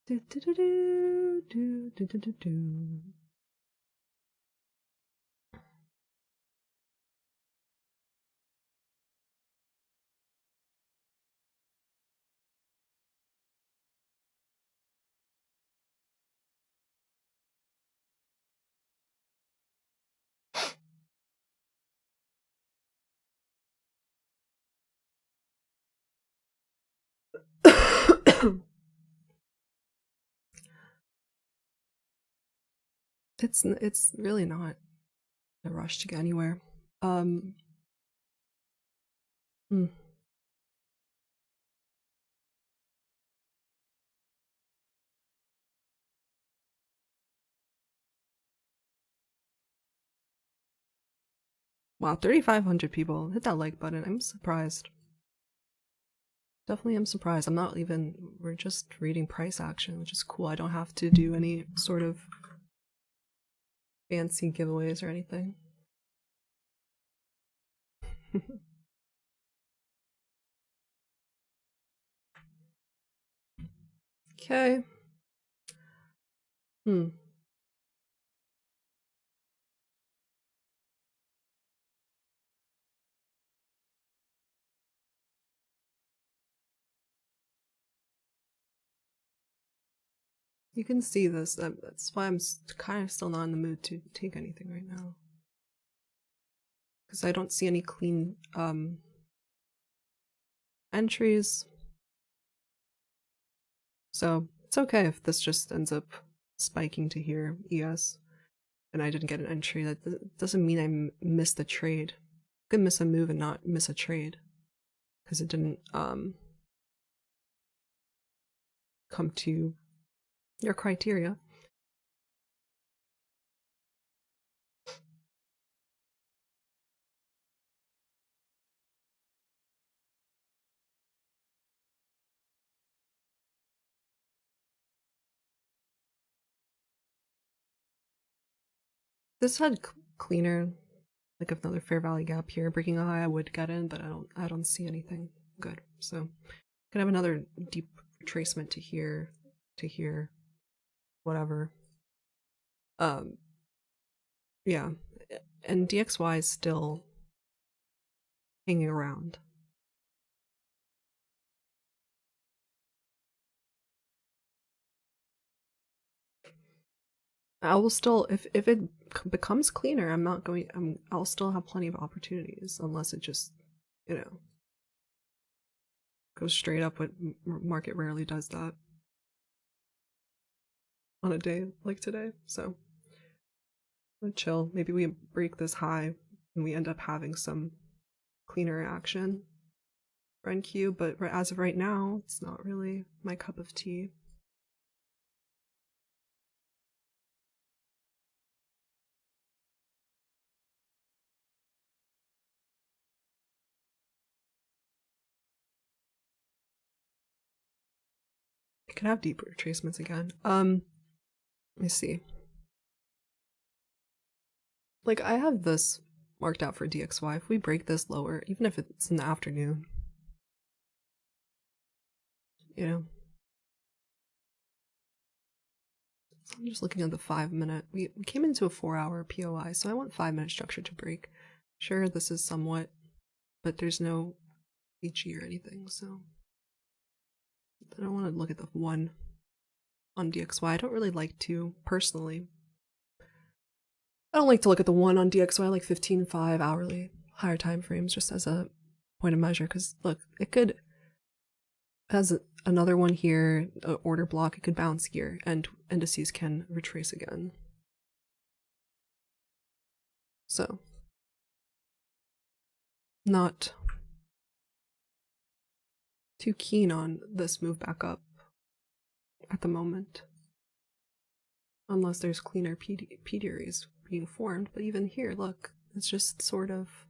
Do, do, do, do, do, do, do, do, do. It's really not a rush to get anywhere. Hmm. Wow, 3,500 people hit that like button. I'm surprised. Definitely am surprised. I'm not even, we're just reading price action, which is cool. I don't have to do any sort of fancy giveaways or anything. Okay. You can see this. That's why I'm kind of still not in the mood to take anything right now. Because I don't see any clean entries. So it's okay if this just ends up spiking to here, ES, and I didn't get an entry. That doesn't mean I missed the trade. I could miss a move and not miss a trade. Because it didn't come to your criteria. This had cleaner, like another fair value gap here, breaking a high. I would get in, but I don't see anything good. So could have another deep retracement to here, whatever. Yeah, and DXY is still hanging around. I will still, if it becomes cleaner, I'm not going. I'll still have plenty of opportunities, unless it just, you know, goes straight up. But market rarely does that on a day like today. So, chill. Maybe we break this high and we end up having some cleaner action for NQ. But as of right now, it's not really my cup of tea. It can have deeper retracements again. Let me see. Like, I have this marked out for DXY. If we break this lower, even if it's in the afternoon, you know. I'm just looking at the 5-minute. We came into a 4-hour POI, so I want 5-minute structure to break. Sure, this is somewhat, but there's no HE or anything, so I don't want to look at the 1 on DXY. I don't really like to, personally. I don't like to look at the 1 on DXY, like 15.5 hourly, higher time frames, just as a point of measure, because look, it could, as another one here, an order block, it could bounce here, and indices can retrace again. So, not too keen on this move back up at the moment. Unless there's cleaner P theories being formed, but even here, look, it's just sort of...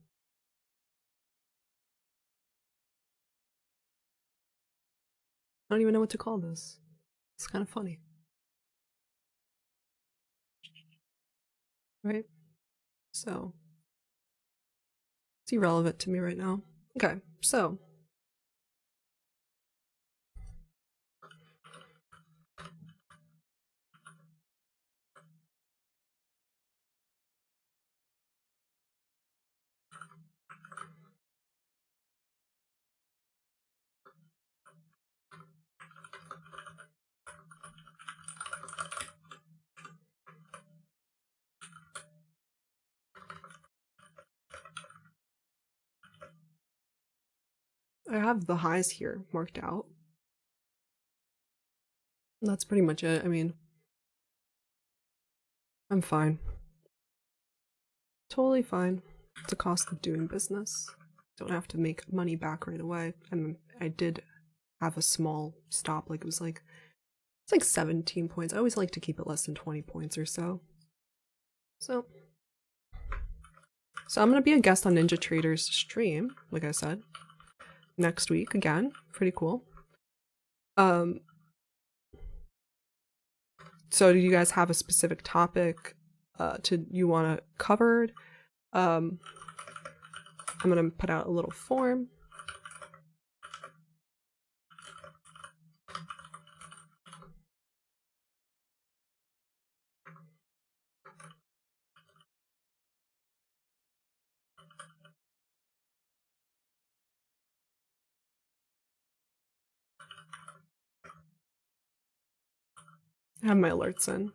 I don't even know what to call this. It's kind of funny. Right? So, It's irrelevant to me right now. Okay, so I have the highs here marked out. And that's pretty much it. I mean, I'm fine. Totally fine. It's a cost of doing business. Don't have to make money back right away. And I did have a small stop, like it's like 17 points. I always like to keep it less than 20 points or so. So I'm gonna be a guest on Ninja Trader's stream, like I said, next week again. Pretty cool. So do you guys have a specific topic you want covered? I'm gonna put out a little form. I have my alerts in.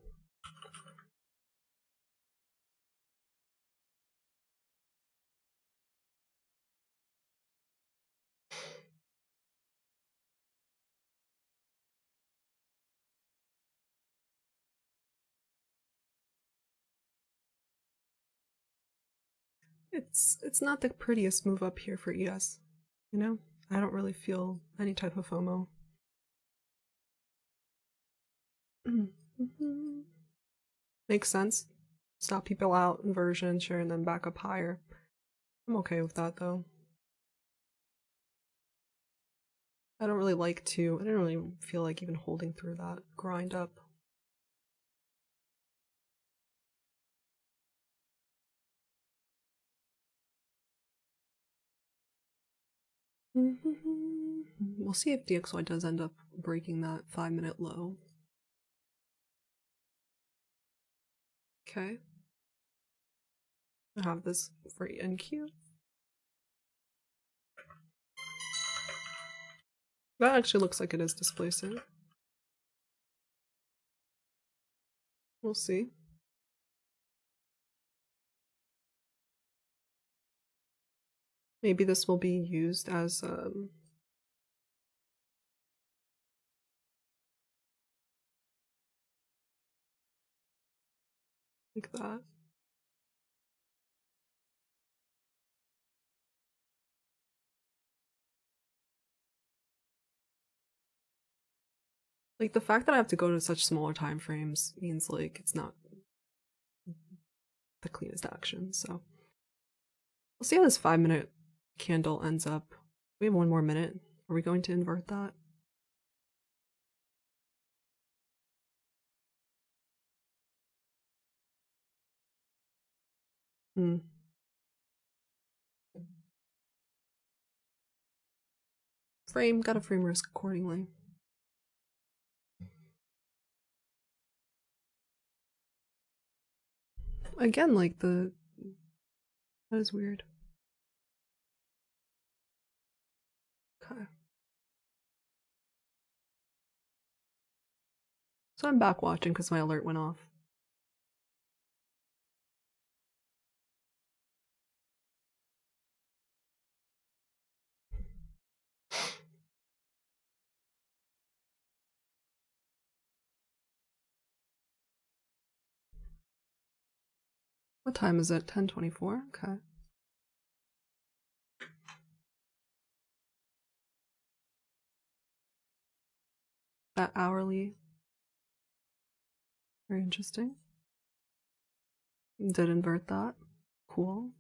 It's not the prettiest move up here for ES, you know? I don't really feel any type of FOMO. Makes sense. Stop people out, inversion, sure, and then back up higher. I'm okay with that though. I don't really feel like even holding through that grind up. We'll see if DXY does end up breaking that 5-minute low. Okay. I have this for NQ. That actually looks like it is displacing. We'll see. Maybe this will be used as like that. Like the fact that I have to go to such smaller time frames means like it's not the cleanest action, so we'll see how this 5-minute candle ends up. We have 1 more minute. Are we going to invert that? Gotta frame risk accordingly. Again, like that is weird. Okay. So I'm back watching because my alert went off. What time is it? 10:24? Okay. That hourly. Very interesting. Did invert that. Cool.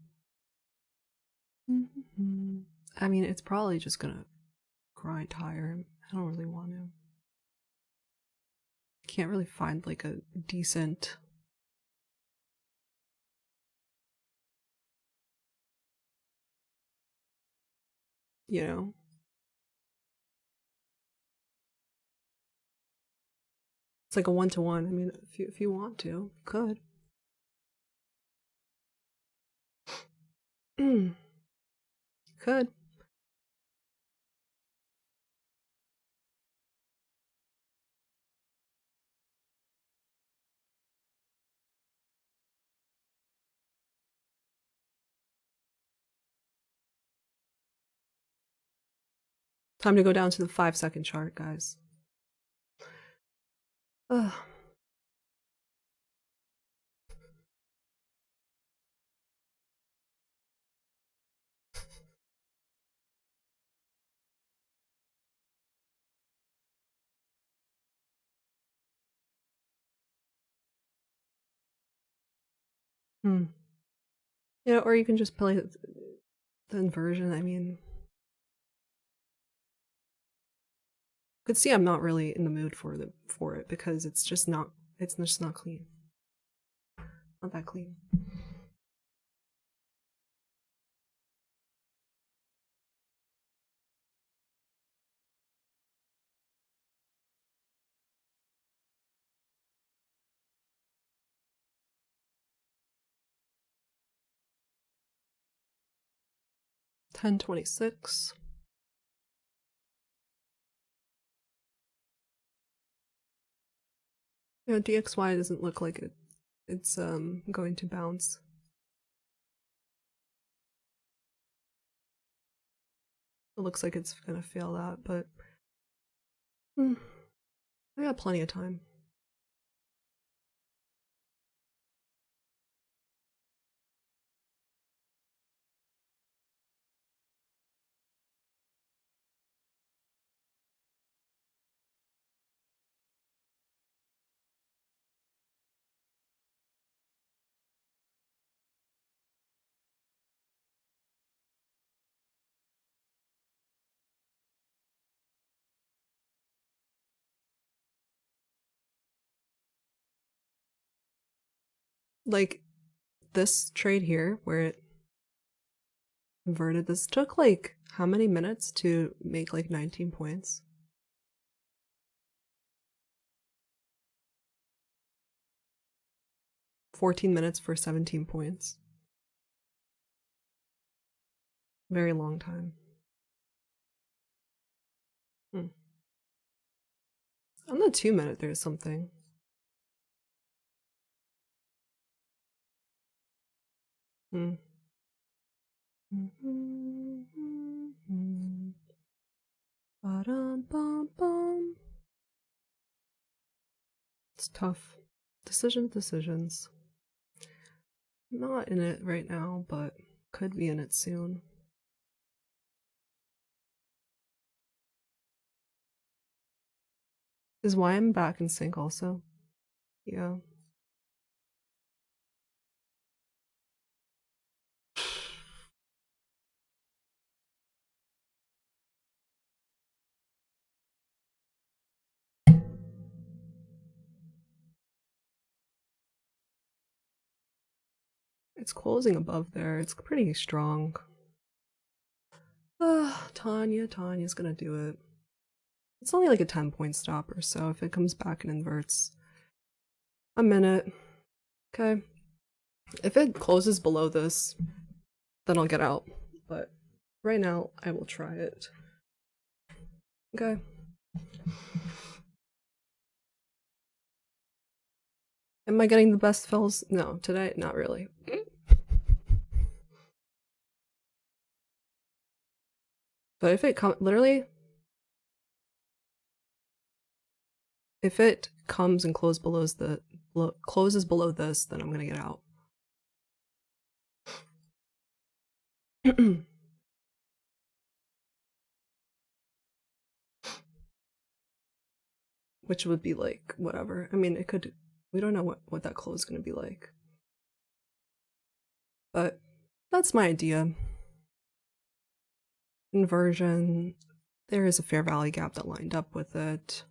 I mean, it's probably just gonna grind higher. I don't really want to. I can't really find like a decent you know. It's like a 1-to-1. I mean, if you want to, you could. Could. Time to go down to the 5-second chart, guys. Ugh. Yeah, or you can just play the inversion. I mean, you could see I'm not really in the mood for it because it's just not clean. Not that clean. $10.26. You know, DXY doesn't look like it's going to bounce. It looks like it's gonna fail that, but I got plenty of time. Like this trade here, where it inverted, this took like how many minutes to make like 19 points? 14 minutes for 17 points. Very long time. On the 2-minute, there's something. It's tough. Decisions. Not in it right now, but could be in it soon. Is why I'm back in sync also? Yeah. It's closing above there. It's pretty strong. Tanya's gonna do it. It's only like a 10-point stop or so if it comes back and inverts. A minute. Okay. If it closes below this, then I'll get out. But right now, I will try it. Okay. Am I getting the best fills? No, today, not really. But if it literally, if it comes and closes below this, then I'm gonna get out. Which would be like whatever. I mean, it could. We don't know what that close is gonna be like. But that's my idea. Inversion. There is a fair value gap that lined up with it.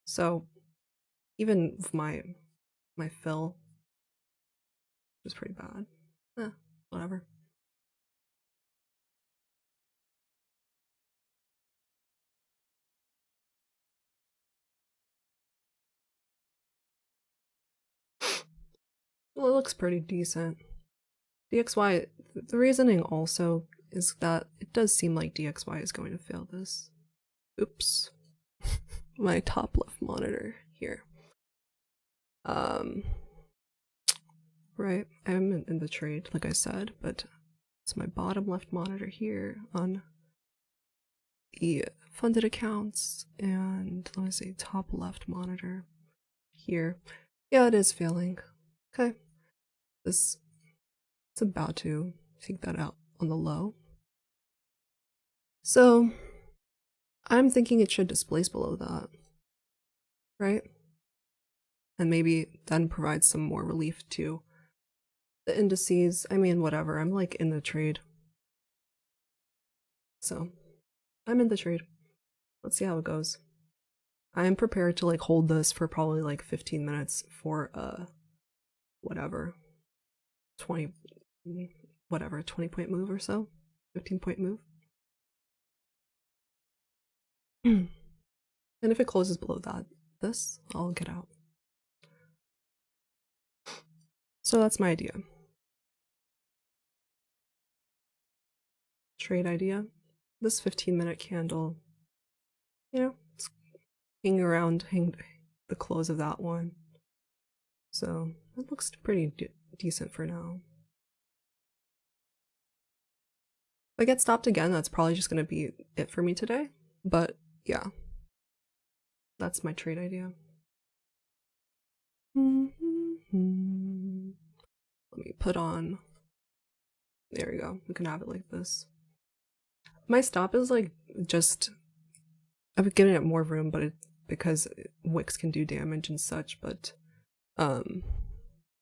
So even with my fill was pretty bad. Whatever. Well, it looks pretty decent. DXY, the reasoning also is that it does seem like DXY is going to fail this. Oops. My top left monitor here. Right, I'm in the trade, like I said, but it's my bottom left monitor here on the funded accounts, and let me see, top left monitor here. Yeah, it is failing. Okay. It's about to take that out on the low. So I'm thinking it should displace below that, right? And maybe then provide some more relief to the indices. I mean, whatever. I'm like in the trade. So I'm in the trade. Let's see how it goes. I am prepared to like hold this for probably like 15 minutes for whatever 20 point move or so, 15-point move. And if it closes below this, I'll get out. So that's my idea. Trade idea. This 15-minute candle, you know, it's hanging around the close of that one. So it looks pretty decent for now. If I get stopped again, that's probably just going to be it for me today. But yeah, that's my trade idea. Let me put on, there we go, we can have it like this. My stop is like just, I'm giving it more room, but because wicks can do damage and such, but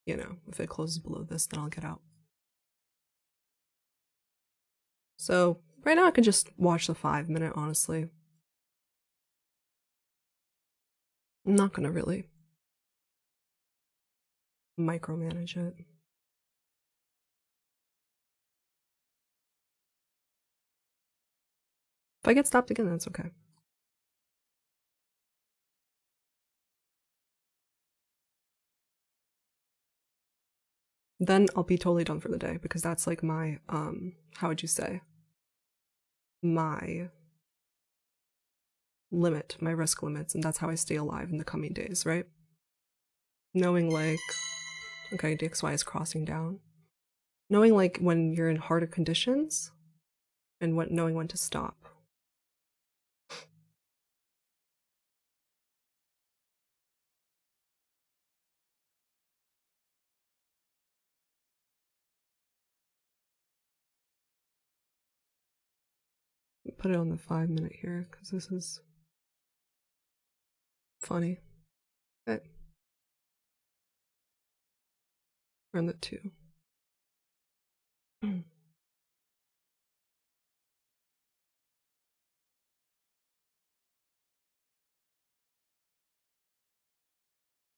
you know, if it closes below this, then I'll get out. So right now I can just watch the 5-minute, honestly. I'm not gonna really micromanage it. If I get stopped again, that's okay. Then I'll be totally done for the day, because that's like my, how would you say? My limit, my risk limits, and that's how I stay alive in the coming days, right? Knowing like, okay, DXY is crossing down. Knowing like when you're in harder conditions, and knowing when to stop. Put it on the 5-minute here, because this is funny. Okay. We're on the 2.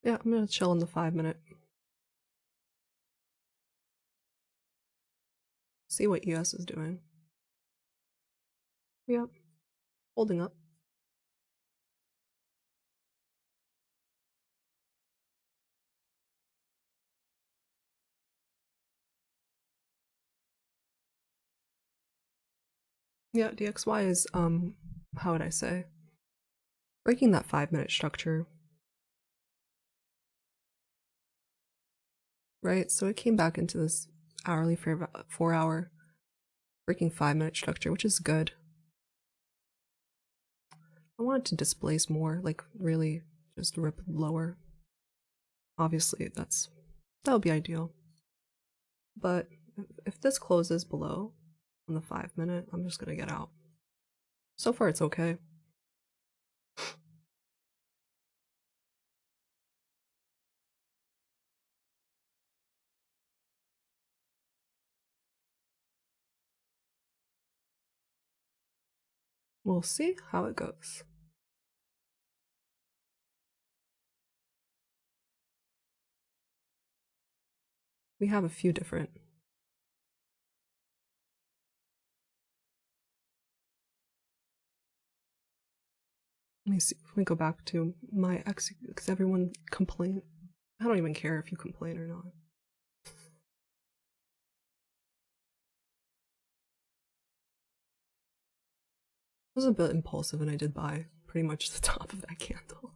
Yeah, I'm gonna chill in the 5-minute. See what ES is doing. Yep, holding up. Yeah, DXY is, how would I say? Breaking that 5-minute structure. Right, so it came back into this hourly 4-hour breaking 5-minute structure, which is good. I want it to displace more, like really just rip lower. Obviously, that would be ideal. But if this closes below on the 5-minute, I'm just gonna get out. So far, it's okay. We'll see how it goes. We have a few different. Let me see. Let me go back to my because everyone complained. I don't even care if you complain or not. was a bit impulsive and I did buy pretty much the top of that candle.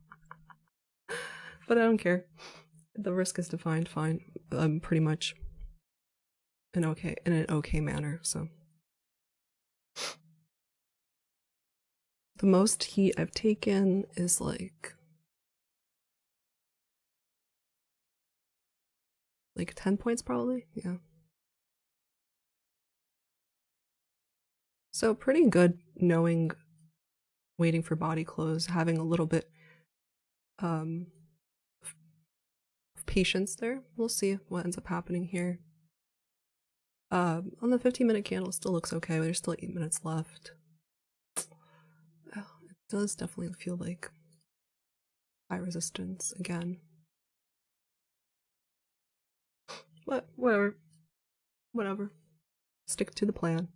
But I don't care. The risk is defined fine. Pretty much in an okay manner, so. The most heat I've taken is like 10 points probably, yeah. So pretty good knowing, waiting for body close, having a little bit of patience there. We'll see what ends up happening here. On the 15-minute candle, it still looks okay, but there's still 8 minutes left. Oh, it does definitely feel like high resistance again. But whatever. Stick to the plan.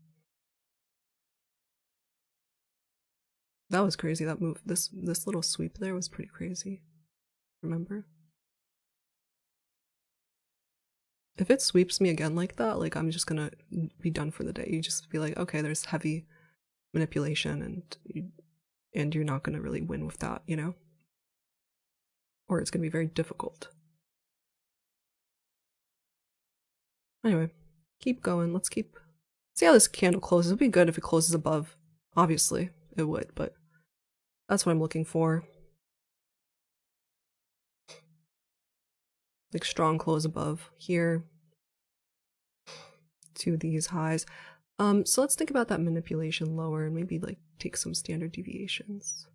That was crazy, that move. This little sweep there was pretty crazy. Remember? If it sweeps me again like that, like I'm just gonna be done for the day. You just be like, okay, there's heavy manipulation and you're not gonna really win with that, you know? Or it's gonna be very difficult. Anyway, keep going. Let's see how this candle closes. It'd be good if it closes above. Obviously, it would, but that's what I'm looking for. Like strong close above here to these highs. So let's think about that manipulation lower and maybe like take some standard deviations.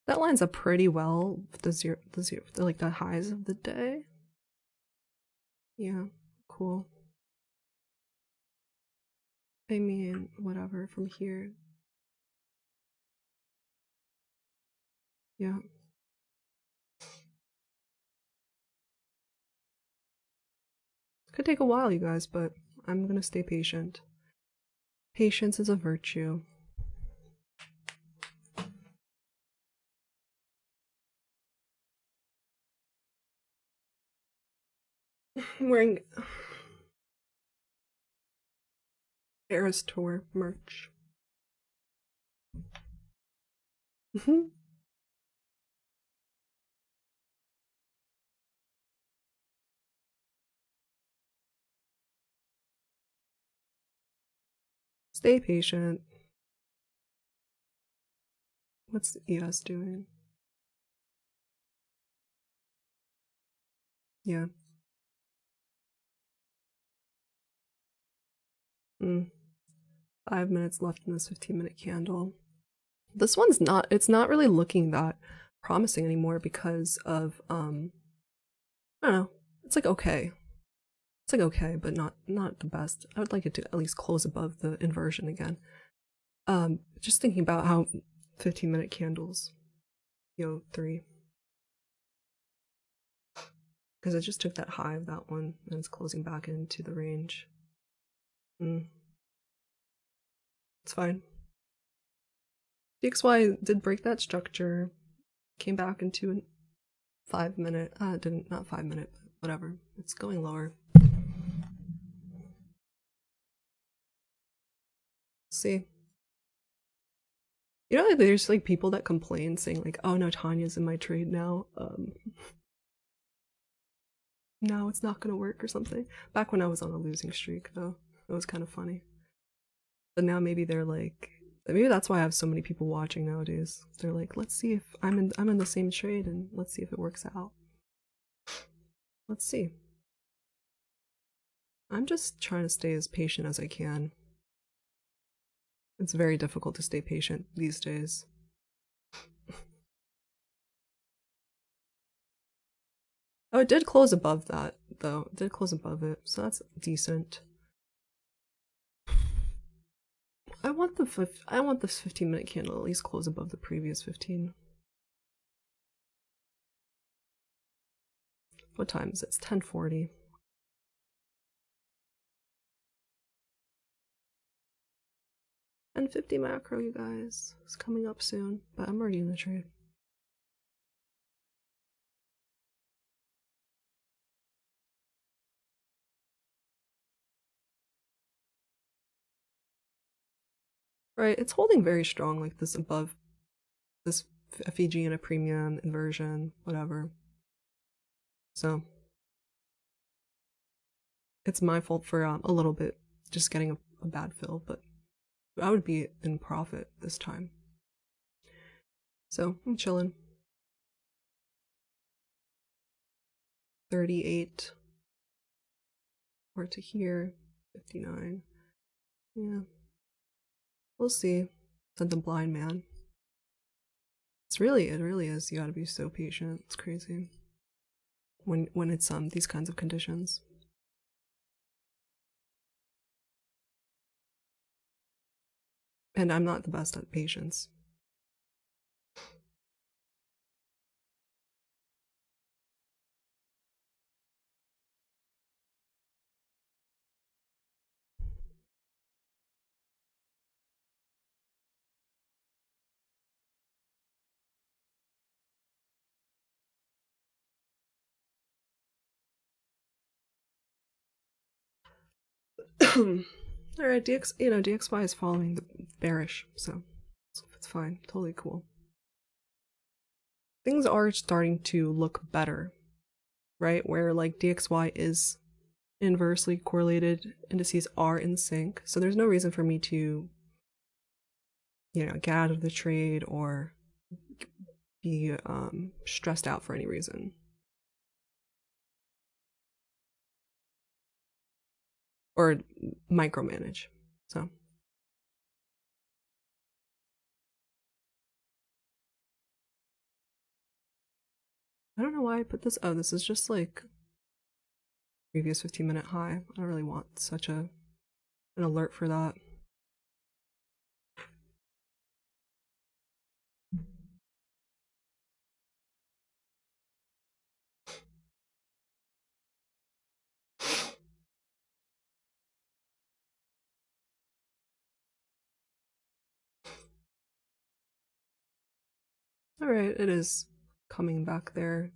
That lines up pretty well with like the highs of the day. Yeah, cool. I mean, whatever from here. Yeah. Could take a while, you guys, but I'm gonna stay patient. Patience is a virtue. I'm wearing Eras Tour merch. Stay patient. What's the ES doing? Yeah. 5 minutes left in this 15-minute candle. This one's it's not really looking that promising anymore because of, I don't know, it's like okay. It's like okay, but not the best. I would like it to at least close above the inversion again. Just thinking about how 15-minute candles, 3. Because I just took that high of that one and it's closing back into the range. It's fine. DXY did break that structure, came back into a 5 minute, not 5 minute, but whatever. It's going lower. See. You know, there's like people that complain saying like, oh no, Tanya's in my trade now. No, it's not gonna work or something. Back when I was on a losing streak though, it was kind of funny. But now maybe they're like, maybe that's why I have so many people watching nowadays. They're like, let's see if I'm in the same trade and let's see if it works out. Let's see. I'm just trying to stay as patient as I can. It's very difficult to stay patient these days. Oh, it did close above that, though. It did close above it, so that's decent. I want this 15-minute candle at least close above the previous 15. What time is it? It's 10:40. And 50 macro, you guys. It's coming up soon, but I'm already in the trade. Right, it's holding very strong, like this above this FEG and a premium inversion, whatever. So it's my fault for a little bit just getting a bad fill, but I would be in profit this time. So I'm chilling. 38 or to here, 59. Yeah. We'll see. Said the blind man. It really is. You gotta be so patient. It's crazy. When it's these kinds of conditions. And I'm not the best at patience. Alright, DXY is following the bearish, so it's fine. Totally cool. Things are starting to look better, right? Where like DXY is inversely correlated, indices are in sync, so there's no reason for me to, get out of the trade or be stressed out for any reason. Or micromanage. So I don't know why I put this. Oh, this is just like previous 15-minute high. I don't really want such an alert for that. Alright, it is coming back there.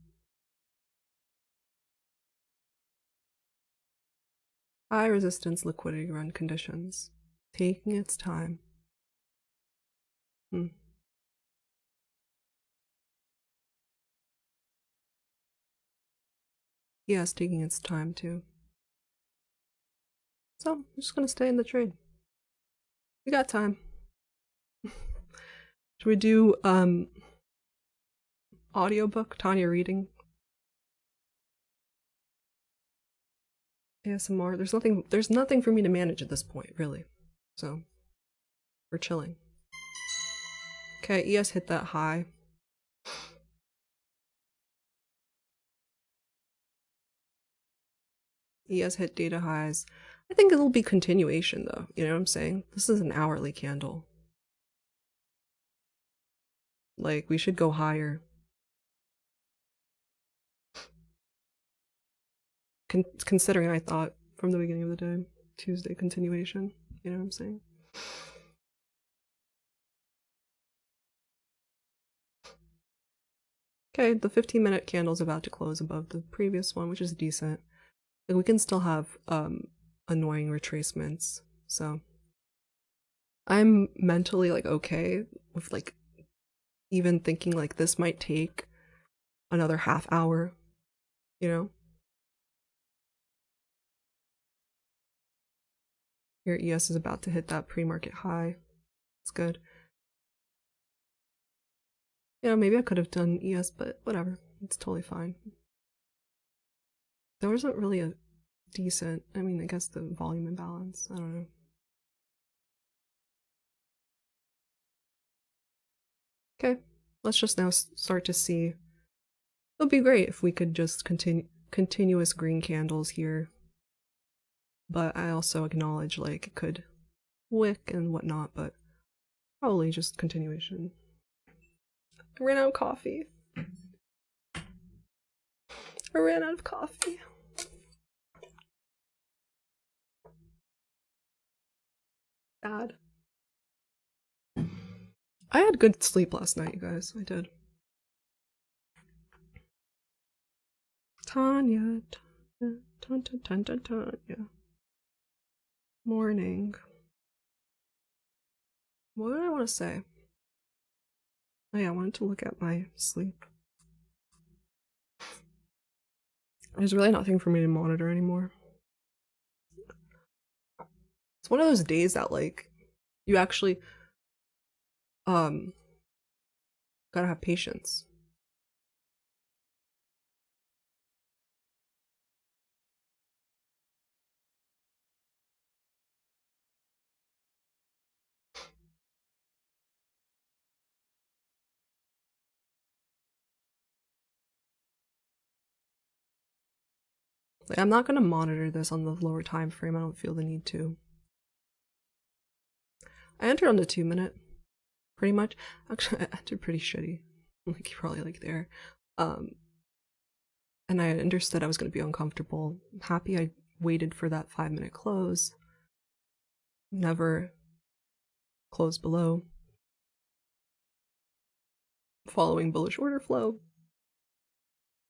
High resistance liquidity run conditions. Taking its time. Yes, taking its time too. So I'm just gonna stay in the trade. We got time. Should we do audiobook? Tanya reading? ASMR. There's nothing for me to manage at this point, really. So we're chilling. Okay, ES hit that high. ES hit data highs. I think it'll be continuation though, you know what I'm saying? This is an hourly candle. Like, we should go higher. Considering I thought from the beginning of the day, Tuesday continuation, you know what I'm saying? Okay, the 15-minute candle's about to close above the previous one, which is decent. Like, we can still have annoying retracements, so I'm mentally like okay with like even thinking like this might take another half hour, you know? Your ES is about to hit that pre-market high. It's good. Yeah, maybe I could have done ES, but whatever. It's totally fine. There wasn't really a decent, I mean, I guess the volume imbalance, I don't know. Okay, let's just now start to see. It would be great if we could just continuous green candles here. But I also acknowledge like it could quick and whatnot, but probably just continuation. I ran out of coffee. I ran out of coffee. Bad. I had good sleep last night, you guys. I did. Tanya. Tanya. Morning. What did I want to say? Oh yeah, I wanted to look at my sleep. There's really nothing for me to monitor anymore. It's one of those days that, like, you actually gotta have patience. Like, I'm not gonna monitor this on the lower time frame. I don't feel the need to. I entered on the 2-minute, pretty much. Actually, I entered pretty shitty. Like, you're probably like there. And I understood I was gonna be uncomfortable. I'm happy I waited for that 5-minute close. Never close below. Following bullish order flow,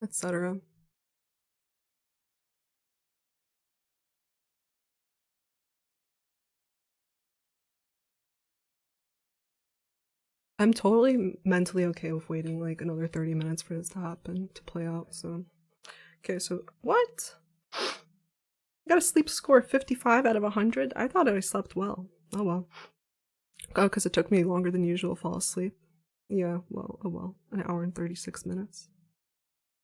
etc. I'm totally mentally okay with waiting like another 30 minutes for this to happen, to play out, so. Okay, so what? I got a sleep score of 55 out of 100? I thought I slept well. Oh well. Oh, because it took me longer than usual to fall asleep. Yeah, well, oh well. An hour and 36 minutes.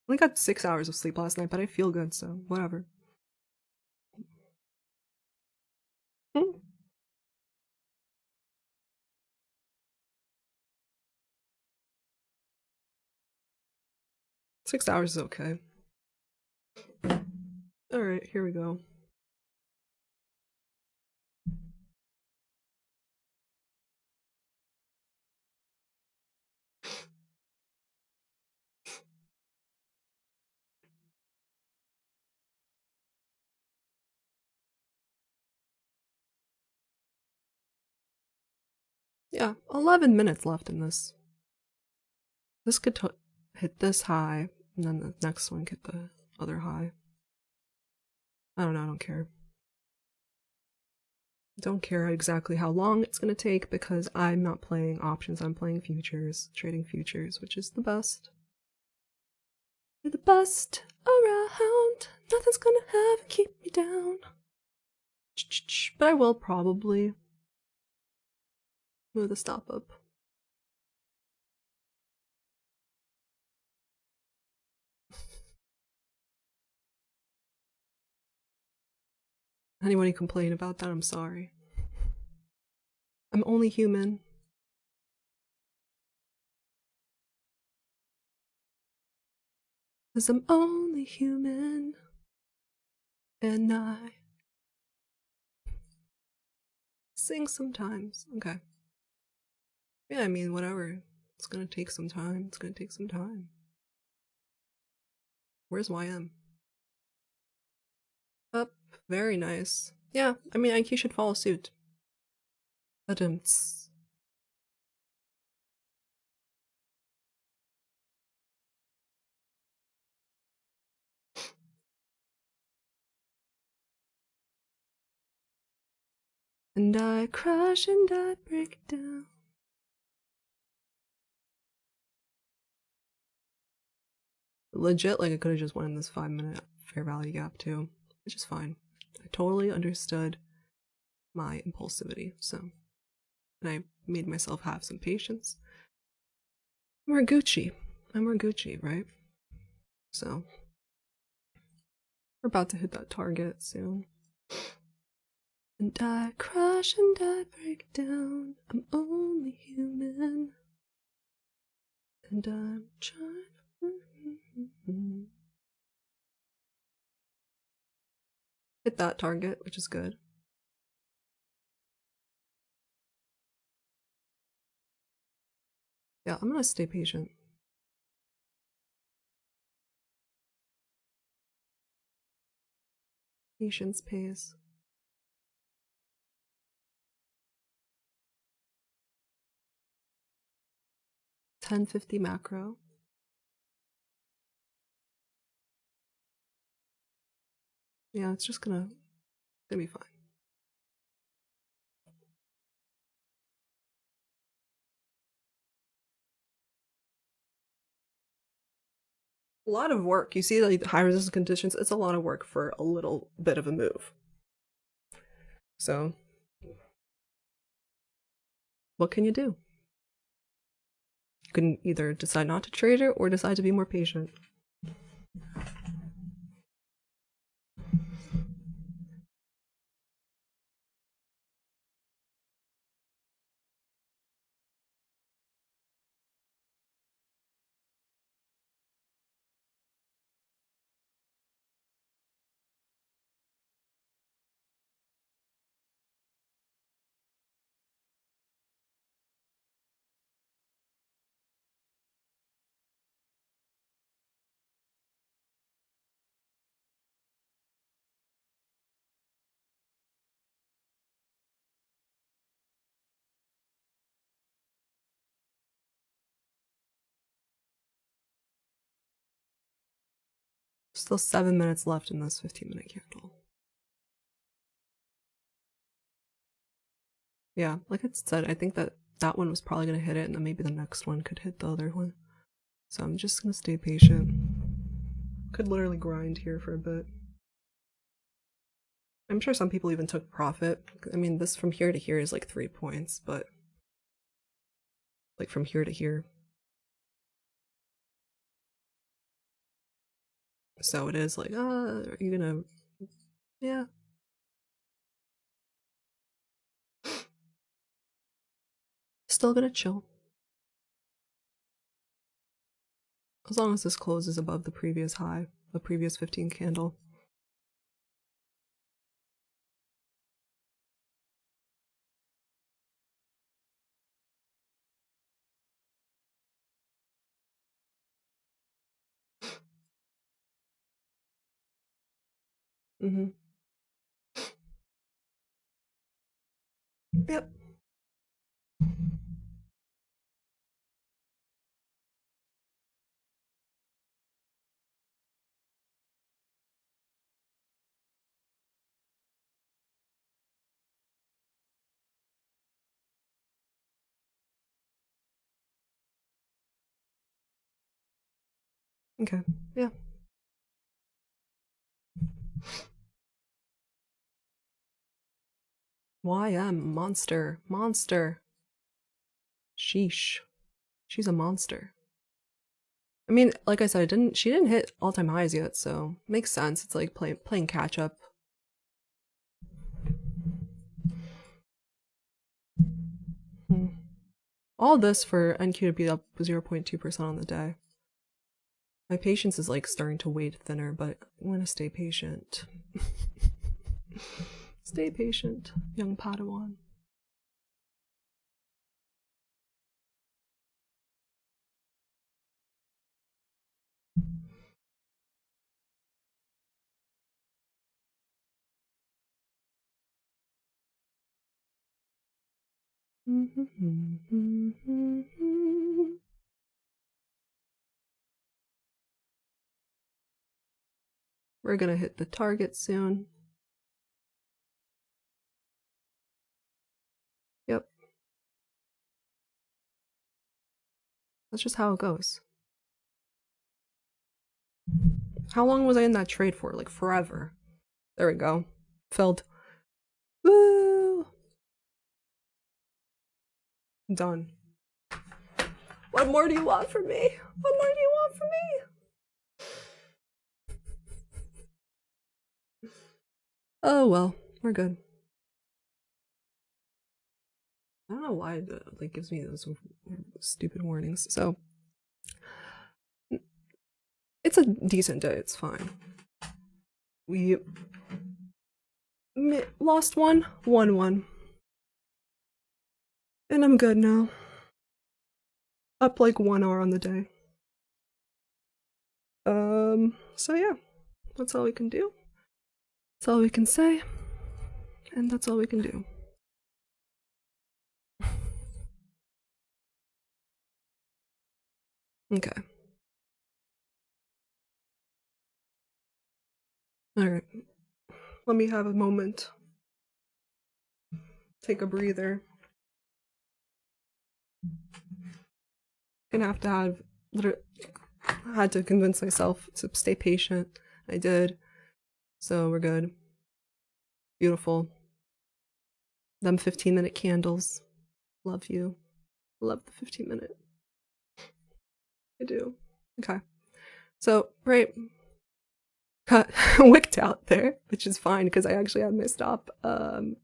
I only got 6 hours of sleep last night, but I feel good, so whatever. 6 hours is okay. Alright, here we go. Yeah, 11 minutes left in this. This could hit this high, and then the next one hit the other high. I don't know, I don't care. Don't care exactly how long it's gonna take because I'm not playing options, I'm playing futures, trading futures, which is the best. You're the best around, nothing's gonna ever keep me down. But I will probably move the stop up. Anybody complain about that, I'm sorry. I'm only human. Cause I'm only human. And I sing sometimes. Okay. Yeah, I mean, whatever. It's gonna take some time. It's gonna take some time. Where's YM? Up. Very nice. Yeah, I mean, IQ should follow suit. Attempts. And I crash and I break down. Legit, like I could have just won this 5-minute fair value gap too, which is fine. I totally understood my impulsivity, so. And I made myself have some patience. We're Gucci. I'm more Gucci, right? So. We're about to hit that target soon. And I crash and I break down. I'm only human. And I'm trying. Hit that target, which is good. Yeah, I'm gonna stay patient. Patience pays. 1050 macro. Yeah, it's just gonna be fine. A lot of work. You see, like high resistance conditions, it's a lot of work for a little bit of a move. So, what can you do? You can either decide not to trade it or decide to be more patient. Still 7 minutes left in this 15-minute candle. Yeah, like I said, I think that one was probably going to hit it, and then maybe the next one could hit the other one. So I'm just going to stay patient. Could literally grind here for a bit. I'm sure some people even took profit. I mean, this from here to here is like 3 points, but like from here to here. So it is like, are you gonna, yeah. Still gonna chill. As long as this closes above the previous high, the previous 15 candle. Mm-hmm. Yep. Okay, yeah. YM, monster, monster. Sheesh. She's a monster. I mean, like I said, she didn't hit all-time highs yet, so makes sense. It's like playing catch up. All this for NQ to be up 0.2% on the day. My patience is like starting to wade thinner, but I'm gonna stay patient. Stay patient, young Padawan. We're gonna hit the target soon. Yep. That's just how it goes. How long was I in that trade for? Like forever. There we go. Filled. Woo! Done. What more do you want from me? What more do you want from me? Oh well, we're good. I don't know why it like gives me those stupid warnings. So it's a decent day. It's fine. We lost one, won one, and I'm good now. Up like 1 hour on the day. So yeah, that's all we can do. That's all we can say. And that's all we can do. Okay. Alright. Let me have a moment. Take a breather. Gonna have to have I had to convince myself to stay patient. I did. So we're good. Beautiful. Them 15-minute candles. Love you. Love the 15-minute. I do. Okay. So, right. Got wicked out there, which is fine because I actually had my stop. Where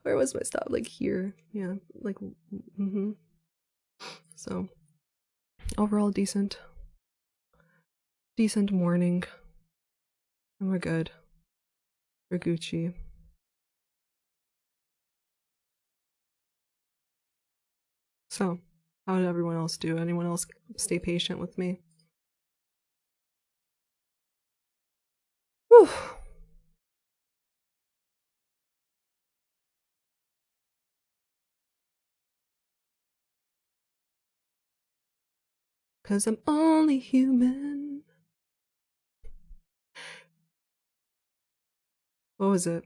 was my stop? Like here. Yeah. Like, So, overall decent. Decent morning. And we're good. We're Gucci. So, how did everyone else do? Anyone else stay patient with me? Whew. Cause I'm only human. What was it?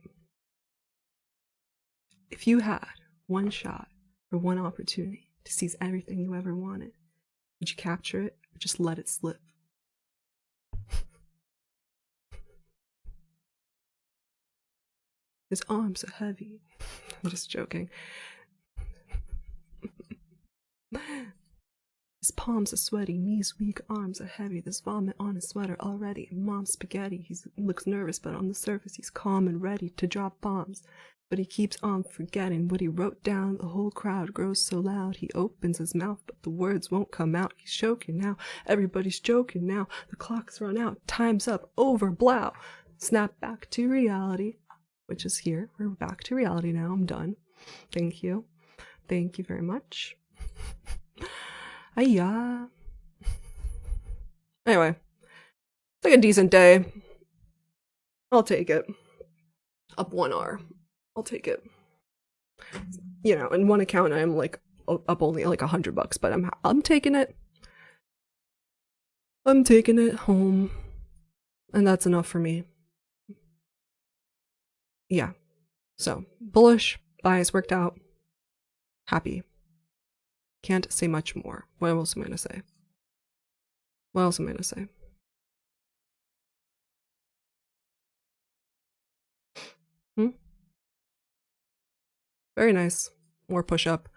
If you had one shot or one opportunity to seize everything you ever wanted, would you capture it or just let it slip? His arms are heavy. I'm just joking. His palms are sweaty, knees weak, arms are heavy. There's vomit on his sweater already. Mom's spaghetti. He looks nervous, but on the surface he's calm and ready to drop bombs. But he keeps on forgetting what he wrote down. The whole crowd grows so loud. He opens his mouth, but the words won't come out. He's choking now. Everybody's joking now. The clock's run out. Time's up. Over. Blow. Snap back to reality, which is here. We're back to reality now. I'm done. Thank you. Thank you very much. Hiya. Anyway, it's like a decent day. I'll take it. Up 1 hour. I'll take it. You know, in one account I'm like up only like $100, but I'm taking it. I'm taking it home, and that's enough for me. Yeah. So bullish, bias worked out. Happy. Can't say much more. What else am I gonna say? What else am I gonna say? Very nice. More push up.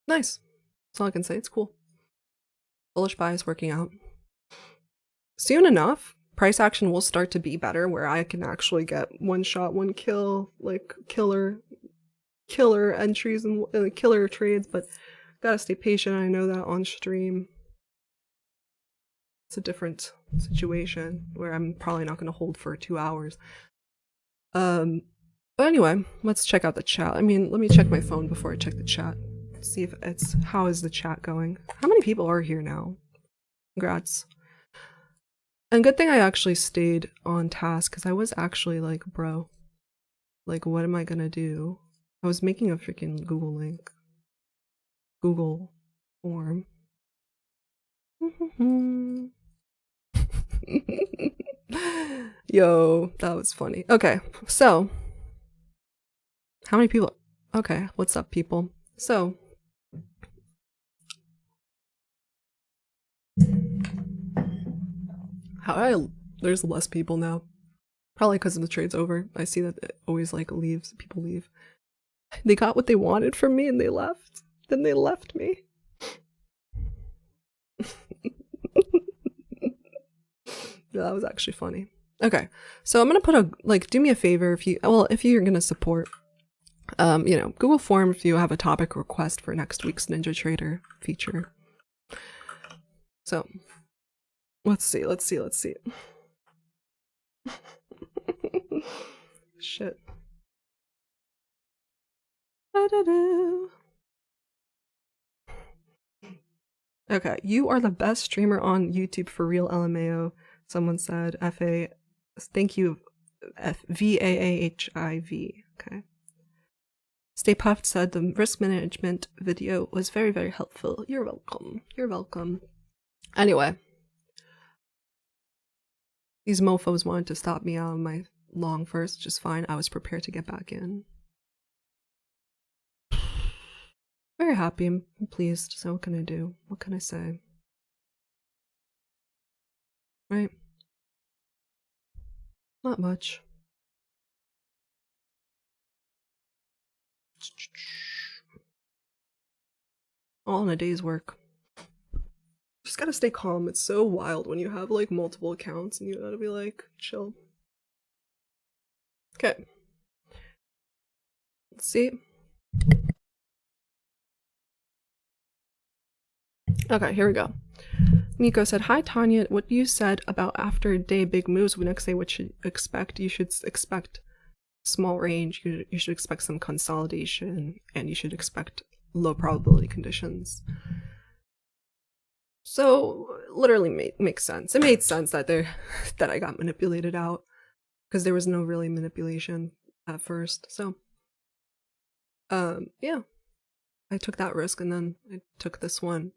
Nice. That's all I can say. It's cool. Bullish bias working out. Soon enough, price action will start to be better where I can actually get one shot, one kill, like killer entries and killer trades, but gotta stay patient. I know that on stream. It's a different situation where I'm probably not gonna hold for 2 hours. But anyway, let's check out the chat. I mean, let me check my phone before I check the chat. See if how is the chat going? How many people are here now? Congrats. And good thing I actually stayed on task because I was actually like, bro, like, what am I gonna do? I was making a freaking Google link. Google form. Yo, that was funny. Okay, so how many people? Okay, what's up, people? So there's less people now. Probably because the trade's over. I see that it always like leaves. People leave. They got what they wanted from me and they left. Then they left me. That was actually funny. Okay, so I'm gonna put do me a favor if you're gonna support, Google Form if you have a topic request for next week's Ninja Trader feature. So, let's see. Shit. Okay, you are the best streamer on YouTube for real, LMAO. Someone said FA. Thank you, VAAHIV. Okay. Stay Puffed said the risk management video was very, very helpful. You're welcome. You're welcome. Anyway, these mofos wanted to stop me out of my long first, which is fine. I was prepared to get back in. Very happy. I'm pleased. So what can I do? What can I say? Right? Not much. All in a day's work. Just gotta stay calm. It's so wild when you have like multiple accounts and you gotta be like, chill. Okay. Let's see. Okay, here we go. Nico said, "Hi Tanya, what you said about after a day big moves, we next say what you expect. You should expect small range, you should expect some consolidation, and you should expect low probability conditions." So literally makes sense. It made sense that that I got manipulated out because there was no really manipulation at first. So yeah, I took that risk and then I took this one.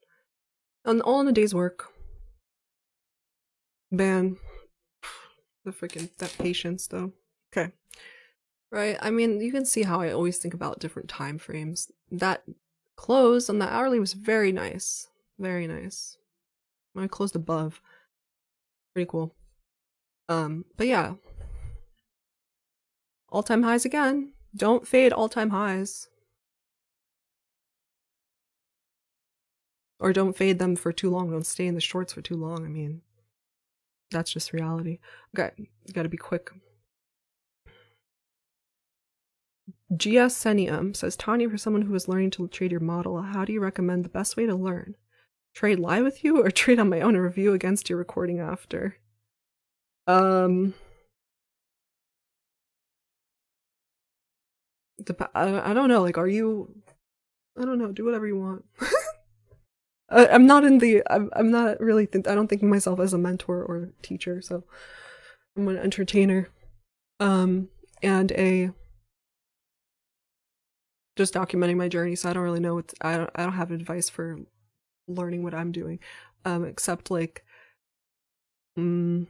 And all in a day's work. Man, that patience though. Okay. Right, I mean, you can see how I always think about different time frames. That close on the hourly was very nice. Very nice. When I closed above. Pretty cool. But yeah. All-time highs again. Don't fade all-time highs. Or don't fade them for too long. Don't stay in the shorts for too long. I mean, that's just reality. Okay, you gotta be quick. GS Senium says, Tanya, for someone who is learning to trade your model, how do you recommend the best way to learn? Trade live with you or trade on my own and review against your recording after? I don't know, like, are you... I don't know, do whatever you want. I'm not in the... I'm not really... I don't think of myself as a mentor or teacher, so... I'm an entertainer. And a... just documenting my journey, so I don't really know what... I don't have advice for learning what I'm doing. Except, like... it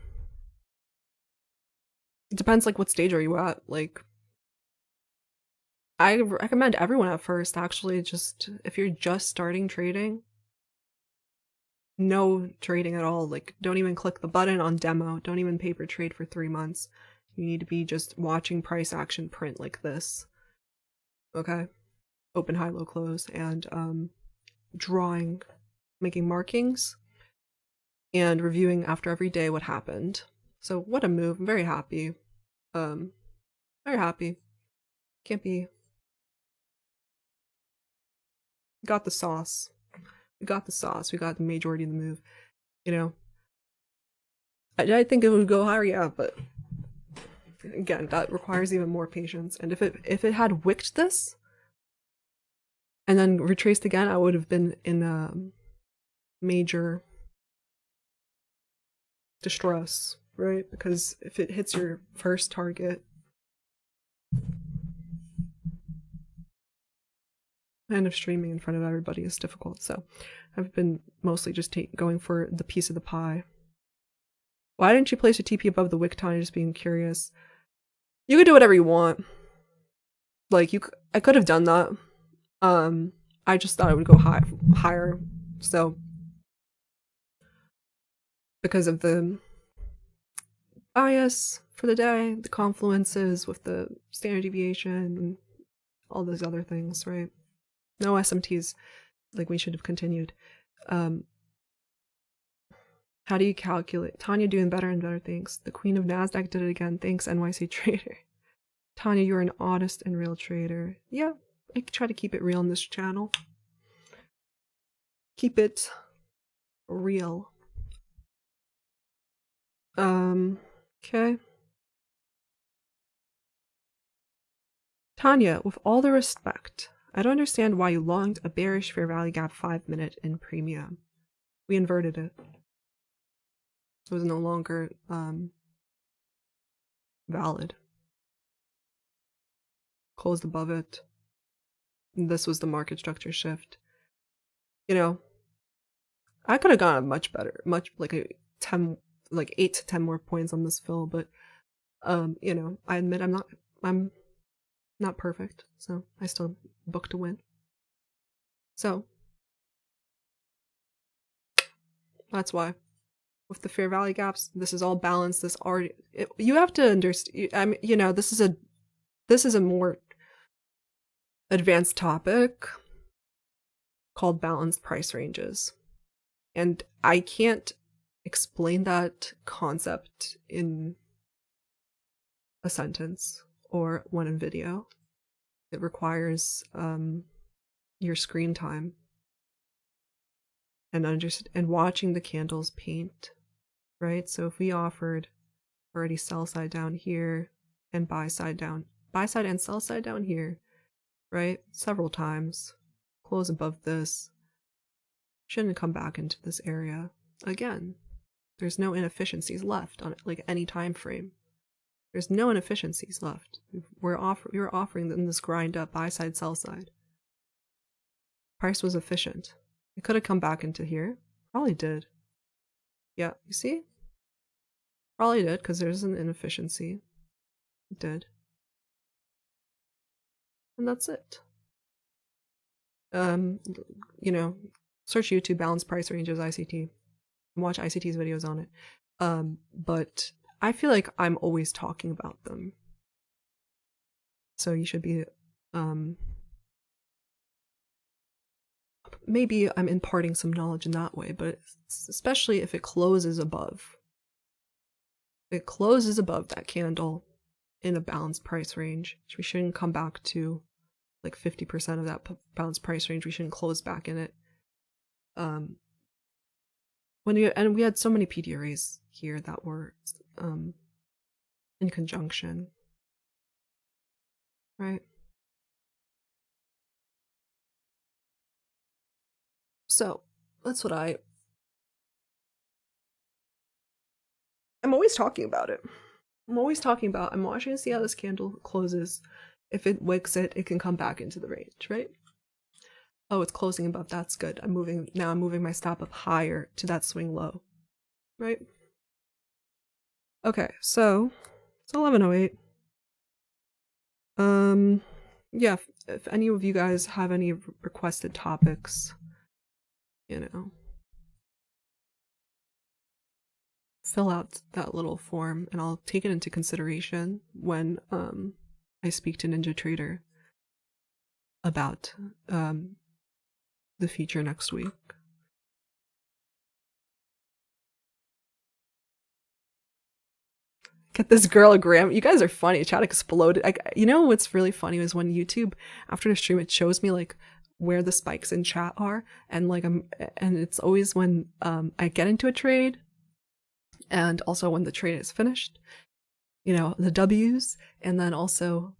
depends, like, what stage are you at, like... I recommend everyone at first, actually, just... if you're just starting trading... no trading at all. Like, don't even click the button on demo. Don't even paper trade for 3 months. You need to be just watching price action print like this. Okay? Open, high, low, close, and drawing, making markings, and reviewing after every day what happened. So what a move. I'm very happy. Very happy. Can't be... got the sauce. We got the sauce. We got the majority of the move. You know? I think it would go higher, yeah, but again, that requires even more patience. And if it had wicked this and then retraced again, I would have been in a major distress, right? Because if it hits your first target, end of streaming in front of everybody is difficult. So I've been mostly just going for the piece of the pie. Why didn't you place a TP above the wick time? Just being curious. You could do whatever you want. Like, I could have done that. I just thought it would go higher. So, because of the bias for the day, the confluences with the standard deviation, and all those other things, right? No SMTs, like we should have continued. How do you calculate? Tanya doing better and better, thanks. The queen of NASDAQ did it again, thanks NYC Trader. Tanya, you're an honest and real trader. Yeah, I try to keep it real on this channel. Keep it real. Okay. Tanya, with all the respect, I don't understand why you longed a bearish fair value gap 5 minute in premium. We inverted it. It was no longer valid. Closed above it. This was the market structure shift. You know, I could have gone much better, much like 8 to 10 more points on this fill, but you know, I admit I'm not perfect, so I still booked a win. So that's why with the fair value gaps, this is all balanced. This already you have to understand. I mean, you know, this is a more advanced topic called balanced price ranges, and I can't explain that concept in a sentence or one in video. It requires your screen time and watching the candles paint, right? So if we offered already sell side down here and buy side and sell side down here, right? Several times, close above this, shouldn't come back into this area again. There's no inefficiencies left on like any time frame. There's no inefficiencies left. We were offering them this grind up buy side, sell side. Price was efficient. It could have come back into here. Probably did. Yeah, you see? Probably did because there's an inefficiency. It did. And that's it. You know, search YouTube balanced price ranges ICT and watch ICT's videos on it. But I feel like I'm always talking about them. So you should be maybe I'm imparting some knowledge in that way, but especially if it closes above. It closes above that candle in a balanced price range. We shouldn't come back to like 50% of that balanced price range. We shouldn't close back in it. And we had so many PDRAs here that were in conjunction, right? So that's what I'm always talking about it. I'm watching to see how this candle closes. If it wicks it, it can come back into the range, right? Oh, it's closing above. That's good. I'm moving my stop up higher to that swing low, right? Okay, so it's 11:08. Yeah, if any of you guys have any requested topics, you know, fill out that little form and I'll take it into consideration when I speak to Ninja Trader about the feature next week. Get this girl a gram. You guys are funny. Chat exploded. You know what's really funny is when YouTube, after the stream, it shows me like where the spikes in chat are, and like and it's always when I get into a trade, and also when the trade is finished. You know, the W's, and then also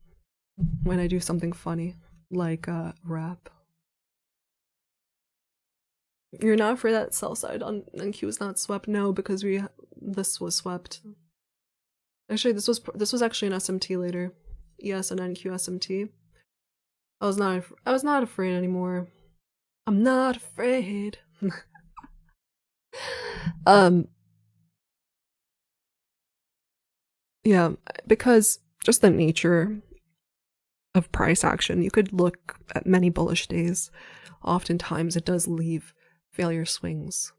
when I do something funny like rap. You're not afraid that sell side on NQ is not swept? No, because this was swept. Actually, this was actually an SMT later. ES and NQ SMT. I was not afraid anymore. I'm not afraid. Yeah, because just the nature of price action, you could look at many bullish days. Oftentimes it does leave failure swings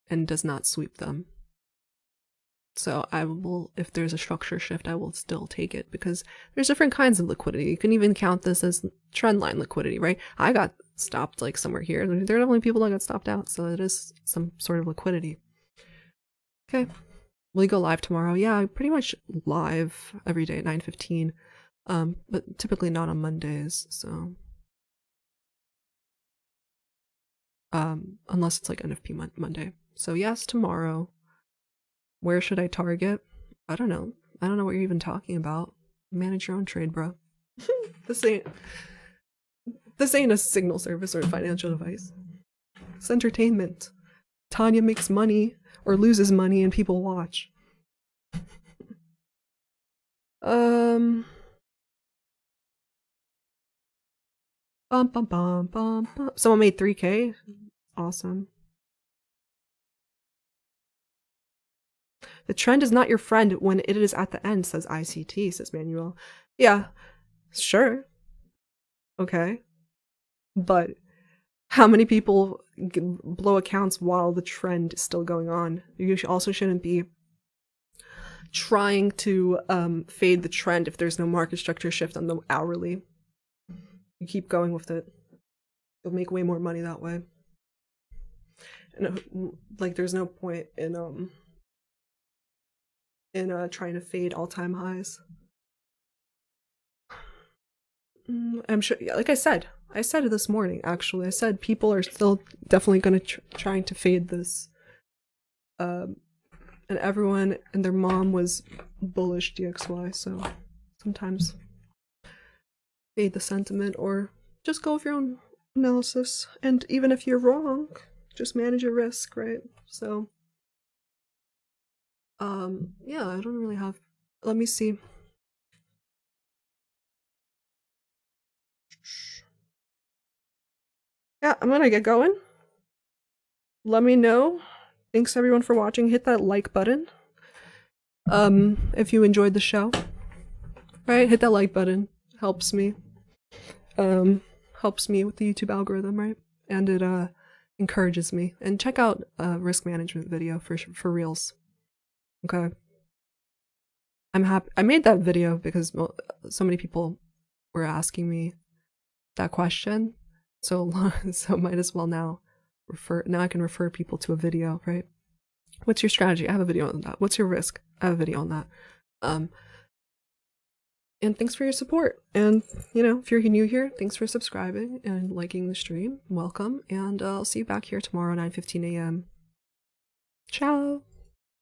and does not sweep them. So I will, if there's a structure shift, I will still take it because there's different kinds of liquidity. You can even count this as trend line liquidity, right? I got stopped like somewhere here. There are definitely people that got stopped out, so it is some sort of liquidity. Okay, will you go live tomorrow? Yeah, pretty much live every day at 9:15, but typically not on Mondays. So, unless it's like NFP Monday. So yes, tomorrow. Where should I target? I don't know. I don't know what you're even talking about. Manage your own trade, bro. This ain't a signal service or a financial device. It's entertainment. Tanya makes money or loses money and people watch. Bum, bum, bum, bum, bum. Someone made 3K. Awesome. The trend is not your friend when it is at the end, says ICT, says Manuel. Yeah, sure. Okay. But how many people blow accounts while the trend is still going on? You also shouldn't be trying to fade the trend if there's no market structure shift on the hourly. You keep going with it. You'll make way more money that way. And like, there's no point in trying to fade all-time highs. I'm sure, like I said it this morning, actually. I said people are still definitely going to trying to fade this. And everyone and their mom was bullish DXY, so sometimes fade the sentiment or just go with your own analysis. And even if you're wrong, just manage your risk, right? So, yeah, I don't really have, let me see. Yeah, I'm gonna get going. Let me know. Thanks everyone for watching. Hit that like button. If you enjoyed the show. Right? Hit that like button. Helps me. Helps me with the YouTube algorithm, right? And it encourages me. And check out risk management video for reals. Okay. I'm happy. I made that video because so many people were asking me that question. So might as well now I can refer people to a video, right? What's your strategy? I have a video on that. What's your risk? I have a video on that. And thanks for your support. And, if you're new here, thanks for subscribing and liking the stream. Welcome. And I'll see you back here tomorrow, 9:15 a.m. Ciao.